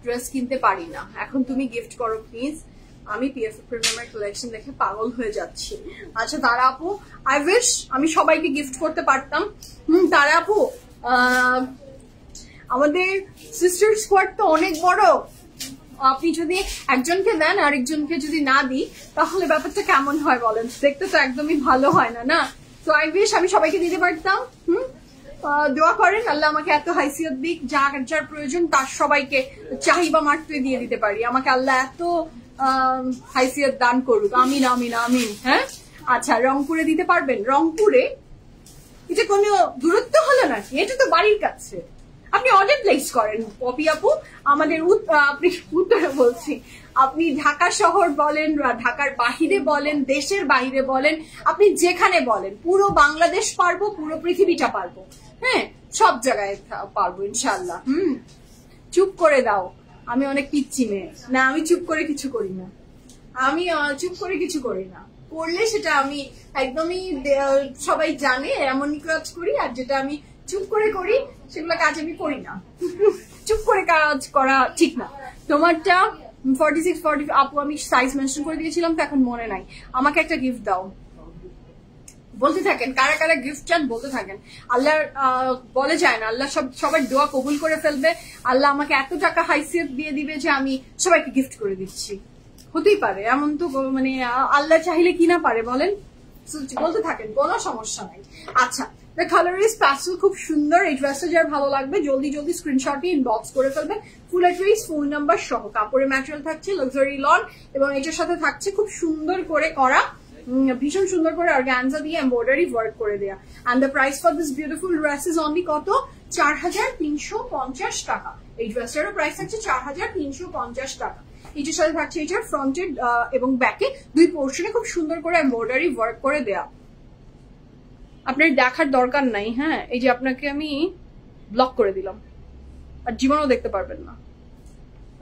ড্রেস কিনতে পারি না, এখন তুমি গিফট করো প্লিজ। আমি পিএফ প্রিমিয়ামের কালেকশন দেখে পাগল হয়ে যাচ্ছি। আচ্ছা তারা আপু, আই উইশ আমি সবাইকে গিফট করতে পারতাম। তারা আপু, আমাদের সিস্টার স্কোয়াড তো অনেক বড়, আপনি যদি একজনকে দেন আরেকজনকে যদি না দিই তাহলে ব্যাপারটা কেমন হয় বলেন? দেখতে তো একদমই ভালো হয় না, না? তো আই উইশ আমি সবাইকে দিতে পারতাম। দোয়া করেন আল্লাহ আমাকে এত হাইসিয়ত দিক, যার প্রয়োজন তার সবাইকে চাহিবা মারতে দিয়ে দিতে পারি। আমাকে আল্লাহ এত হাইসিয়ত দান করুক, আমিন আমিন আমিন। হ্যাঁ আচ্ছা, রংপুরে দিতে পারবেন? রংপুরে এটা কোনো দূরত্ব হলো নাকি? এটা তো বাড়ির কাছে, আপনি অর্ডার প্লেস করেন পপি আপু। আমাদের আপনি উত্তরে বলছি, আপনি ঢাকা শহর বলেন, ঢাকার বাহিরে বলেন, দেশের বাহিরে বলেন, আপনি যেখানে বলেন, পুরো বাংলাদেশ পারবো, পুরো পৃথিবীটা পারবো। হ্যাঁ, সব জায়গায় পারবো ইনশাল্লাহ। চুপ করে দাও, আমি অনেক পিচ্ছি মেয়ে। না, আমি চুপ করে কিছু করি না, আমি চুপ করে কিছু করি না। করলে সেটা আমি একদমই সবাই জানে এমন কাজ করি, আর যেটা আমি চুপ করে করি সেগুলো কাজ আমি করি না। চুপ করে কাজ করা ঠিক না। তোমারটা 46 40 আপু, আমি সাইজ মেনশন করে দিয়েছিলাম তো এখন মনে নাই। আমাকে একটা গিফট দাও, বলতে থাকেন কারা কারা গিফট চান, বলতে থাকেন। আল্লাহ বলে যায় না, আল্লাহ সবার দোয়া কবুল করে ফেলবে। আল্লাহ আমাকে এত টাকা হাইসিয়ত দিয়ে দিবে যে আমি সবাইকে গিফট করে দিচ্ছি। হতেই পারে এমন, তো মানে আল্লাহ চাইলে কি না পারে বলেন? বলতে থাকেন, কোনো সমস্যা নাই। আচ্ছা, দ্য কালার ইজ প্যাস্টেল, খুব সুন্দর। এই ড্রেসটা যার ভালো লাগবে জলদি জলদি স্ক্রিনশট নিয়ে ইনবক্স করে ফেলবেন, ফুল অ্যাড্রেস ফোন নাম্বার সহ। কাপড়ের ম্যাটেরিয়াল থাকছে লাক্সারি লন, এবং এটার সাথে থাকছে খুব সুন্দর করে করা, ভীষণ সুন্দর করে অর্গানজা দিয়ে এমব্রয়ডারি ওয়ার্ক করে দেয়া। And the price for this beautiful dress is only কত? 4350 টাকা। এই ড্রেসটারও প্রাইস থাকছে 4350 টাকা। এটার সাথে থাকছে এটার ফ্রন্টের এবং ব্যাকে দুই পোর্শনে খুব সুন্দর করে এমব্রয়ডারি ওয়ার্ক করে দেয়া। আপনার দেখার দরকার নাই। হ্যাঁ, এই যে আপনাকে আমি ব্লক করে দিলাম, আর জীবনও দেখতে পারবেন না।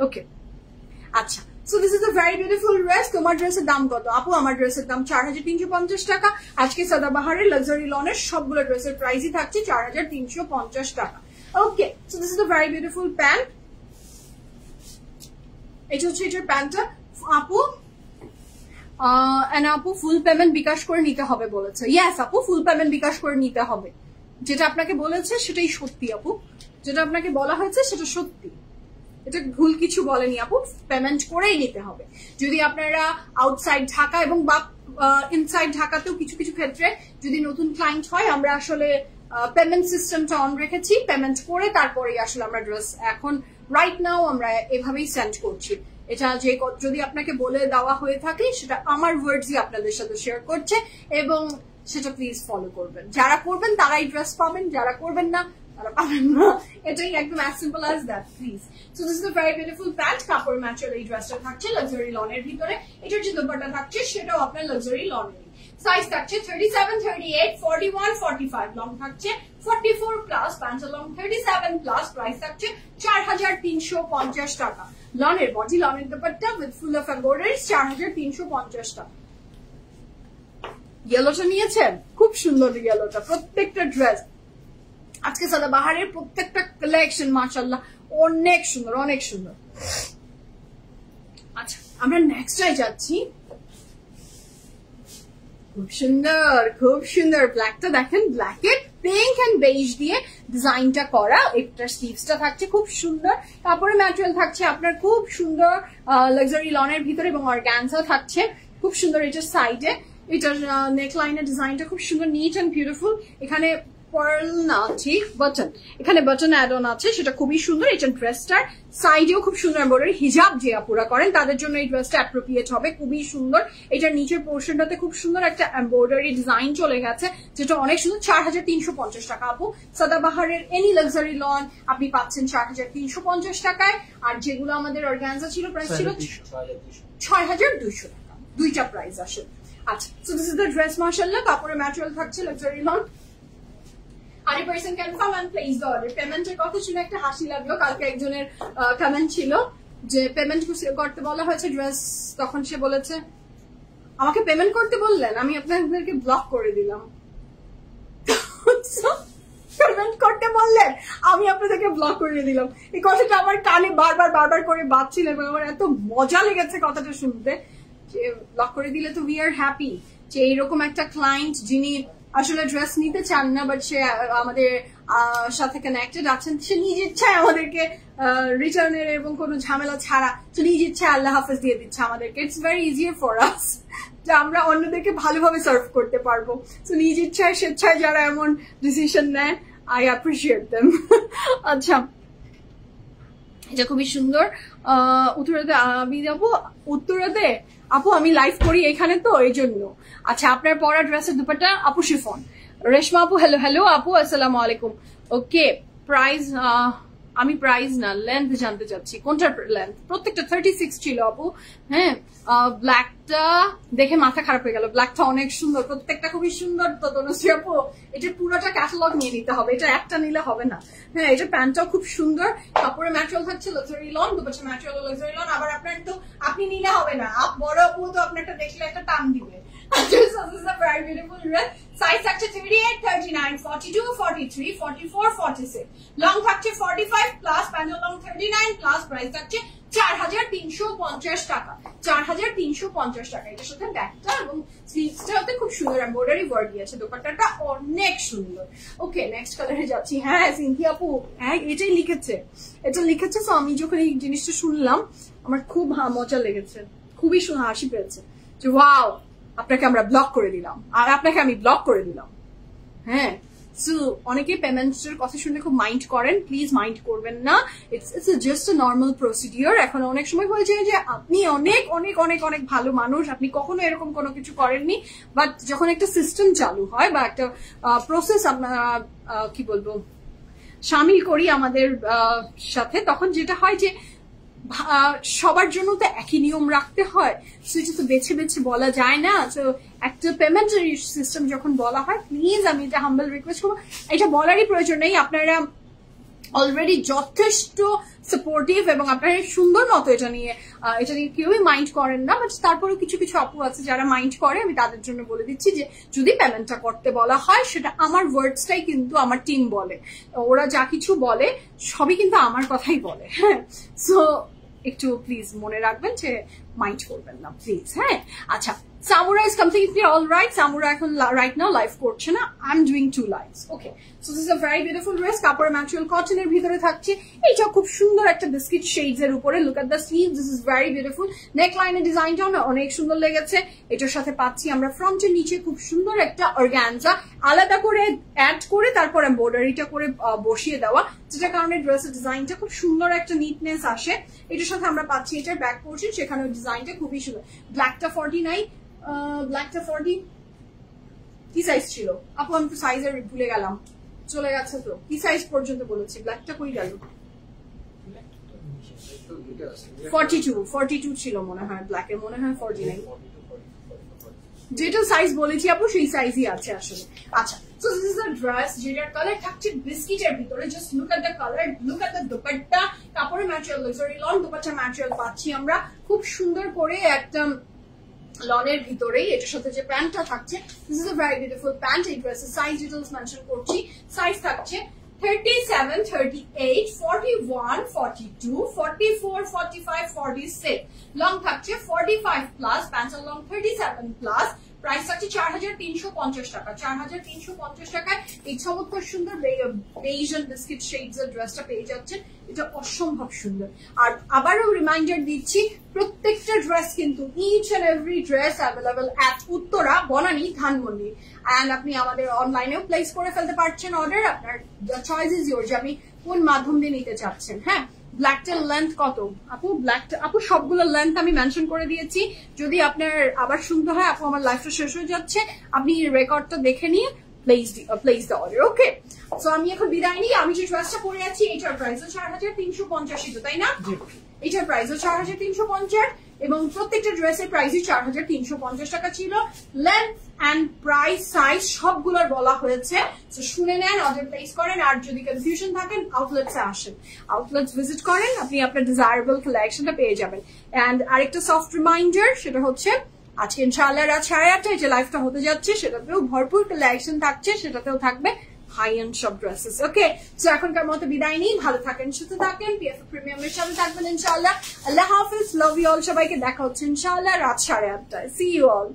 ওকে, আচ্ছা, so this is a very beautiful dress. তোমার ড্রেসের দাম কত আপু? আমার ড্রেসের দাম 4350 টাকা। আজকে সাদাবাহারের লাক্সারি লনের সবগুলো ড্রেসের প্রাইসই থাকছে 4350 টাকা। Okay, so this is a very beautiful pant. এটা হচ্ছে এটার প্যান্টটা আপু। আপু ফুল পেমেন্ট বিকাশ করে নিতে হবে বলেছে। ইয়েস আপু, ফুল পেমেন্ট বিকাশ করে নিতে হবে। যেটা আপনাকে বলেছে সেটাই সত্যি আপু, যেটা আপনাকে বলা হয়েছে সেটা সত্যি, এটা ভুল কিছু বলেনি আপু। পেমেন্ট করেই নিতে হবে। যদি আপনারা আউটসাইড ঢাকা এবং বা ইনসাইড ঢাকাতেও কিছু কিছু ক্ষেত্রে যদি নতুন ক্লায়েন্ট হয়, আমরা আসলে পেমেন্ট সিস্টেমটা অন রেখেছি। পেমেন্ট করে তারপরেই আসলে আমরা ড্রেস এখন রাইট নাও আমরা এভাবেই সেন্ড করছি। এটা যে যদি আপনাকে বলে দেওয়া হয়ে থাকে সেটা আমার ওয়ার্ডসই আপনাদের সাথে শেয়ার করছে, এবং সেটা প্লিজ ফলো করবেন। যারা করবেন তারাই ড্রেস পাবেন, যারা করবেন না তারা পাবেন না। এটাই একদম as simple as that please. So this is a very beautiful pant. কাপড় ম্যাটেরিয়াল এই ড্রেসটা থাকছে লাক্সারি লনের ভিতরে। এটার যে দোপাট্টা থাকছে সেটাও আপনার লাক্সারি লনের। সাইজ থাকছে 37, 38, 41, 45, লং থাকছে 44 plus, pant long 37 plus. Price থাকছে 4350 টাকা। লনের বডি, লনের dupatta with full of embroidery 4350 টাকা। ইয়েলোটা নিয়েছেন, খুব সুন্দর ইয়েলোটা। প্রত্যেকটা ড্রেস আজকে সাদাবাহারের প্রত্যেকটা কালেকশন মাশাআল্লাহ অনেক সুন্দর, অনেক সুন্দর। আচ্ছা, আমরা নেক্সটটায় যাচ্ছি। খুব সুন্দর, খুব সুন্দর। ব্ল্যাকটা দেখেন, ব্ল্যাকে পিঙ্ক এন্ড বেজ দিয়ে ডিজাইনটা করা। এটার স্লিভসটা থাকছে খুব সুন্দর। কাপড়ের ম্যাটেরিয়াল থাকছে আপনার খুব সুন্দর লাক্সারি লনের ভিতরে, এবং অর্গানজা থাকছে খুব সুন্দর। এটার সাইডে এটার নেকলাইনের ডিজাইনটা খুব সুন্দর, নিট এন্ড বিউটিফুল। এখানে পার্ল না, ঠিক বাটন, এখানে বাটন অ্যাড অন আছে, সেটা খুবই সুন্দর। এটা ড্রেসটার সাইডেও খুব সুন্দর এমব্রয়ডারি। হিজাব যে আপুরা করেন তাদের জন্য এই ড্রেসটা অ্যাপ্রোপ্রিয়েট হবে, খুবই সুন্দর। এটার নিচের পোর্শনটাতে খুব সুন্দর একটা এমব্রয়ডারি ডিজাইন চলে গেছে, যেটা অনেক সুন্দর। 4350 টাকা আপু। সাদাবাহারের এনি লাক্সারি লন আপনি পাচ্ছেন 4350 টাকায়। আর যেগুলো আমাদের অর্গানজা ছিল প্রাইস ছিল 6200 টাকা। দুইটা প্রাইস আসে। আচ্ছা, so this is the dress মাশাআল্লাহ। কাপড়ের ম্যাটেরিয়াল থাকছে luxury lawn. 100% confirm and place the order. পেমেন্টের কথা শুনে একটা হাসি লাগলো। কালকে একজনের কমেন্ট ছিল যে পেমেন্ট করতে বলা হয়েছে ড্রেস, তখন সে বলেছে আমাকে পেমেন্ট করতে বললেন, আমি আপনাদেরকে ব্লক করে দিলাম। কমেন্ট করতে বললেন, আমি আপনাদেরকে ব্লক করে দিলাম। এই কথাটা আমার কানে বারবার করে বাজছিল এবং আমার এত মজা লেগেছে কথাটা শুনতে যে ব্লক করে দিলে তো উই আর হ্যাপি যে এইরকম একটা ক্লায়েন্ট যিনি আসলে ড্রেস নিতে চান না, বাট সে আমাদের সাথে কানেক্টেড আছেন, সে নিজ ইচ্ছায় আমাদেরকে রিটার্নের এবং কোনো ঝামেলা ছাড়া নিজ ইচ্ছায় আল্লাহ হাফেজ দিয়ে দিচ্ছে আমাদেরকে। It's very easier for us যে আমরা অন্যদেরকে ভালোভাবে সার্ভ করতে পারবো। তো নিজ ইচ্ছায় স্বেচ্ছায় যারা এমন ডিসিশন নেয়, আই অ্যাপ্রিসিয়েট দেম। আচ্ছা, এটা খুবই সুন্দর। উত্তরাতে আমি যাবো, উত্তরাতে আপু আমি লাইভ করি এখানে তো এই জন্য। আচ্ছা, আপনার পরা ড্রেসের দুপাট্টা আপু শিফন। রেশমা আপু হ্যালো আপু, আসসালামু আলাইকুম। ওকে, প্রাইস আমি প্রাইস না লেন্থ জানতে চাচ্ছি, কোনটার লেন্থ? প্রত্যেকটা 36 ছিল আপু। হ্যাঁ, ব্ল্যাকটা দেখে মাথা খারাপ হয়ে গেল, ব্ল্যাকটা অনেক সুন্দর, প্রত্যেকটা খুবই সুন্দর। তো তনুশ্রী আপু এটা পুরোটা ক্যাটালগ নিয়ে নিতে হবে, এটা একটা নিলে হবে না। হ্যাঁ, এটা প্যান্টটাও খুব সুন্দর, কাপড়ের ম্যাটেরিয়াল থাকছে লাক্সারি লন, দুপাশে ম্যাটেরিয়াল লাক্সারি লন। আবার আপনার তো আপনি নিলে হবে না, বড় আপু তো আপনারটা দেখলে একটা টান দিবে। So this is a very beautiful dress. Size থাকছে 38, 39, 42, 43, 44, 46. লং থাকছে 45 প্লাস, প্যান্টের লং 39 প্লাস, প্রাইস থাকছে 4350 টাকা। 4350 টাকা। এটার সাথে ব্যাগটা এবং স্লিভসটাতে খুব সুন্দর এমব্রয়ডারি ওয়ার্ক দিয়েছে, দোপাট্টাটা অনেক সুন্দর। ওকে, নেক্সট কালারে যাচ্ছি। হ্যাঁ সিনথিয়া আপু, হ্যাঁ এটাই লিখেছে, এটা লিখেছে। তো আমি যখন এই জিনিসটা শুনলাম আমার খুব মজা লেগেছে, খুবই হাসি পেয়েছে যে ওয়াও, আপনাকে আমরা ব্লক করে দিলাম আর আপনাকে আমি ব্লক করে দিলাম। হ্যাঁ, সো অনেকে পেমেন্টের কথা শুনে খুব মাইন্ড করেন, প্লিজ মাইন্ড করবেন না। It's just a normal procedure. এখন অনেক সময় হয়েছে যে আপনি অনেক অনেক অনেক অনেক ভালো মানুষ, আপনি কখনো এরকম কোনো কিছু করেননি, বাট যখন একটা সিস্টেম চালু হয় বা একটা প্রসেস আমরা কি বলবো সামিল করি আমাদের সাথে, তখন যেটা হয় যে সবার জন্য তো একই নিয়ম রাখতে হয়, সেটা তো বেছে বেছে বলা যায় না। তো একটা পেমেন্টারি সিস্টেম যখন বলা হয়, প্লিজ আমি এটা হাম্বল রিকোয়েস্ট করবো, এটা বলারই প্রয়োজন নেই। আপনারা অলরেডি যথেষ্ট সাপোর্টিভ এবং আপনারা সুন্দর মতো এটা নিয়ে কেউই মাইন্ড করেন না, বাট তারপরে কিছু কিছু আপু আছে যারা মাইন্ড করে। আমি তাদের জন্য বলে দিচ্ছি যে যদি পেমেন্টটা করতে বলা হয়, সেটা আমার ওয়ার্ডসটাই কিন্তু আমার টিম বলে, ওরা যা কিছু বলে সবই কিন্তু আমার কথাই বলে। হ্যাঁ, সো একটু প্লিজ মনে রাখবেন যে মাইন্ড করবেন না প্লিজ। হ্যাঁ, আচ্ছা, Samura is completely all right. Samura এখন right now live করছে না, I'm doing 2 lives. Okay, so this is a very beautiful dress. কাপড়ের ম্যাটেরিয়াল কটনের ভিতরে থাকছে, এইটা খুব সুন্দর একটা বিস্কিট শেডস এর উপরে। Look at the sleeve, this is very beautiful. Neck লাইনের ডিজাইনটাও অনেক সুন্দর লেগেছে। এটার সাথে পাচ্ছি আমরা ফ্রন্টের নিচে খুব সুন্দর একটা অর্গানজা আলাদা করে অ্যাড করে তারপর এমব্রয়ডারিটা করে বসিয়ে দেওয়া, যেটা কারণে ড্রেসের ডিজাইনটা খুব সুন্দর একটা নিটনেস আসে। এটার সাথে আমরা পাচ্ছি এটার ব্যাক পোর্শন, সেখানে ডিজাইনটা খুবই সুন্দর। ব্ল্যাকটা 49, ব্ল্যাকটা 40 কি সাইজ ছিল আপু? আমি তো সাইজের ভুলে গেলাম, চলে গেছে তো। কি সাইজ পর্যন্ত বলেছি? ব্ল্যাকটা কই গেল? 42 ছিল মনে হয়, ব্ল্যাকের মনে হয় 49। যেটা সাইজ বলেছি আপু সেই সাইজই আছে আসলে। আচ্ছা, so this is a dress যেটার কালার থাকছে বিস্কিটের ভিতরে। Just look at the colour, look at the dupatta. কাপড়ের material luxury lawn, dupatta material পাচ্ছি আমরা খুব সুন্দর করে একটা লনের ভিতরেই। এটার সাথে যে প্যান্টটা থাকছে, this is a very beautiful pant. এই ড্রেসের সাইজ ডিটেইলস মেনশন করছি। সাইজ থাকছে 37, 38, 41, 42, 44, 45, 46। লং থাকছে 45 প্লাস, প্যান্টের লং 37 প্লাস। প্রাইস থাকছে 4350 টাকা। 4350 টাকায় এই চমৎকার সুন্দর বেইজান বিস্কিট শেডস এর ড্রেসটা পেয়ে যাচ্ছেন। এটা অসম্ভব সুন্দর। আর আবারও রিমাইন্ডার দিচ্ছি, প্রত্যেকটা ড্রেস কিন্তু each and every dress available at Uttara, Banani, Dhanmondi. And আপনি আমাদের অনলাইনেও প্লেস করে ফেলতে পারছেন অর্ডার। আপনার চয়েস ইজ ইয়োর যে আপনি কোন মাধ্যম দিয়ে নিতে চাচ্ছেন। হ্যাঁ, ব্ল্যাকটার লেন্থ কত আপু? ব্ল্যাকটা আপু সবগুলোর লেন্থ আমি মেনশন করে দিয়েছি। যদি আপনার আবার শুনতে হয়, আপু আমার লাইফটা শেষ হয়ে যাচ্ছে, আপনি রেকর্ডটা দেখে নিয়ে place the order. Okay, so আমি এখন বিদায় নিই। আমি যে ড্রেসটা পরে আছি এটার প্রাইসও 4350, তাই না? এটার প্রাইসও 4350 এবং প্রত্যেকটা ড্রেসের প্রাইসই 4350 টাকা ছিল। লেন্থ অ্যান্ড প্রাইস সাইজ সবগুলোর বলা হয়েছে, তো শুনে নেন, অর্ডার প্লেস করেন। আর যদি কনফিউশন থাকেন, আউটলেটসে আসেন, আউটলেটস ভিজিট করেন, আপনি আপনার ডিজায়ারেবল কালেকশনটা পেয়ে যাবেন। অ্যান্ড আরেকটা সফট রিমাইন্ডার, সেটা হচ্ছে আজকে ইনশাআল্লাহ রাত 8:30 যে লাইভটা হতে যাচ্ছে, সেটাতেও ভরপুর কালেকশন থাকছে, সেটাতেও থাকবে হাই এন্ড সব ড্রেসেস। ওকে, সো এখনকার মতো বিদায় নিই, ভালো থাকেন, সুস্থ থাকেন, পিএফএ প্রিমিয়ামের সাথে থাকবেন ইনশাআল্লাহ। আল্লাহ হাফিজ, লাভ ইউ অল, সবাইকে দেখা হচ্ছে ইনশাআল্লাহ রাত 8:30টায়। C you all.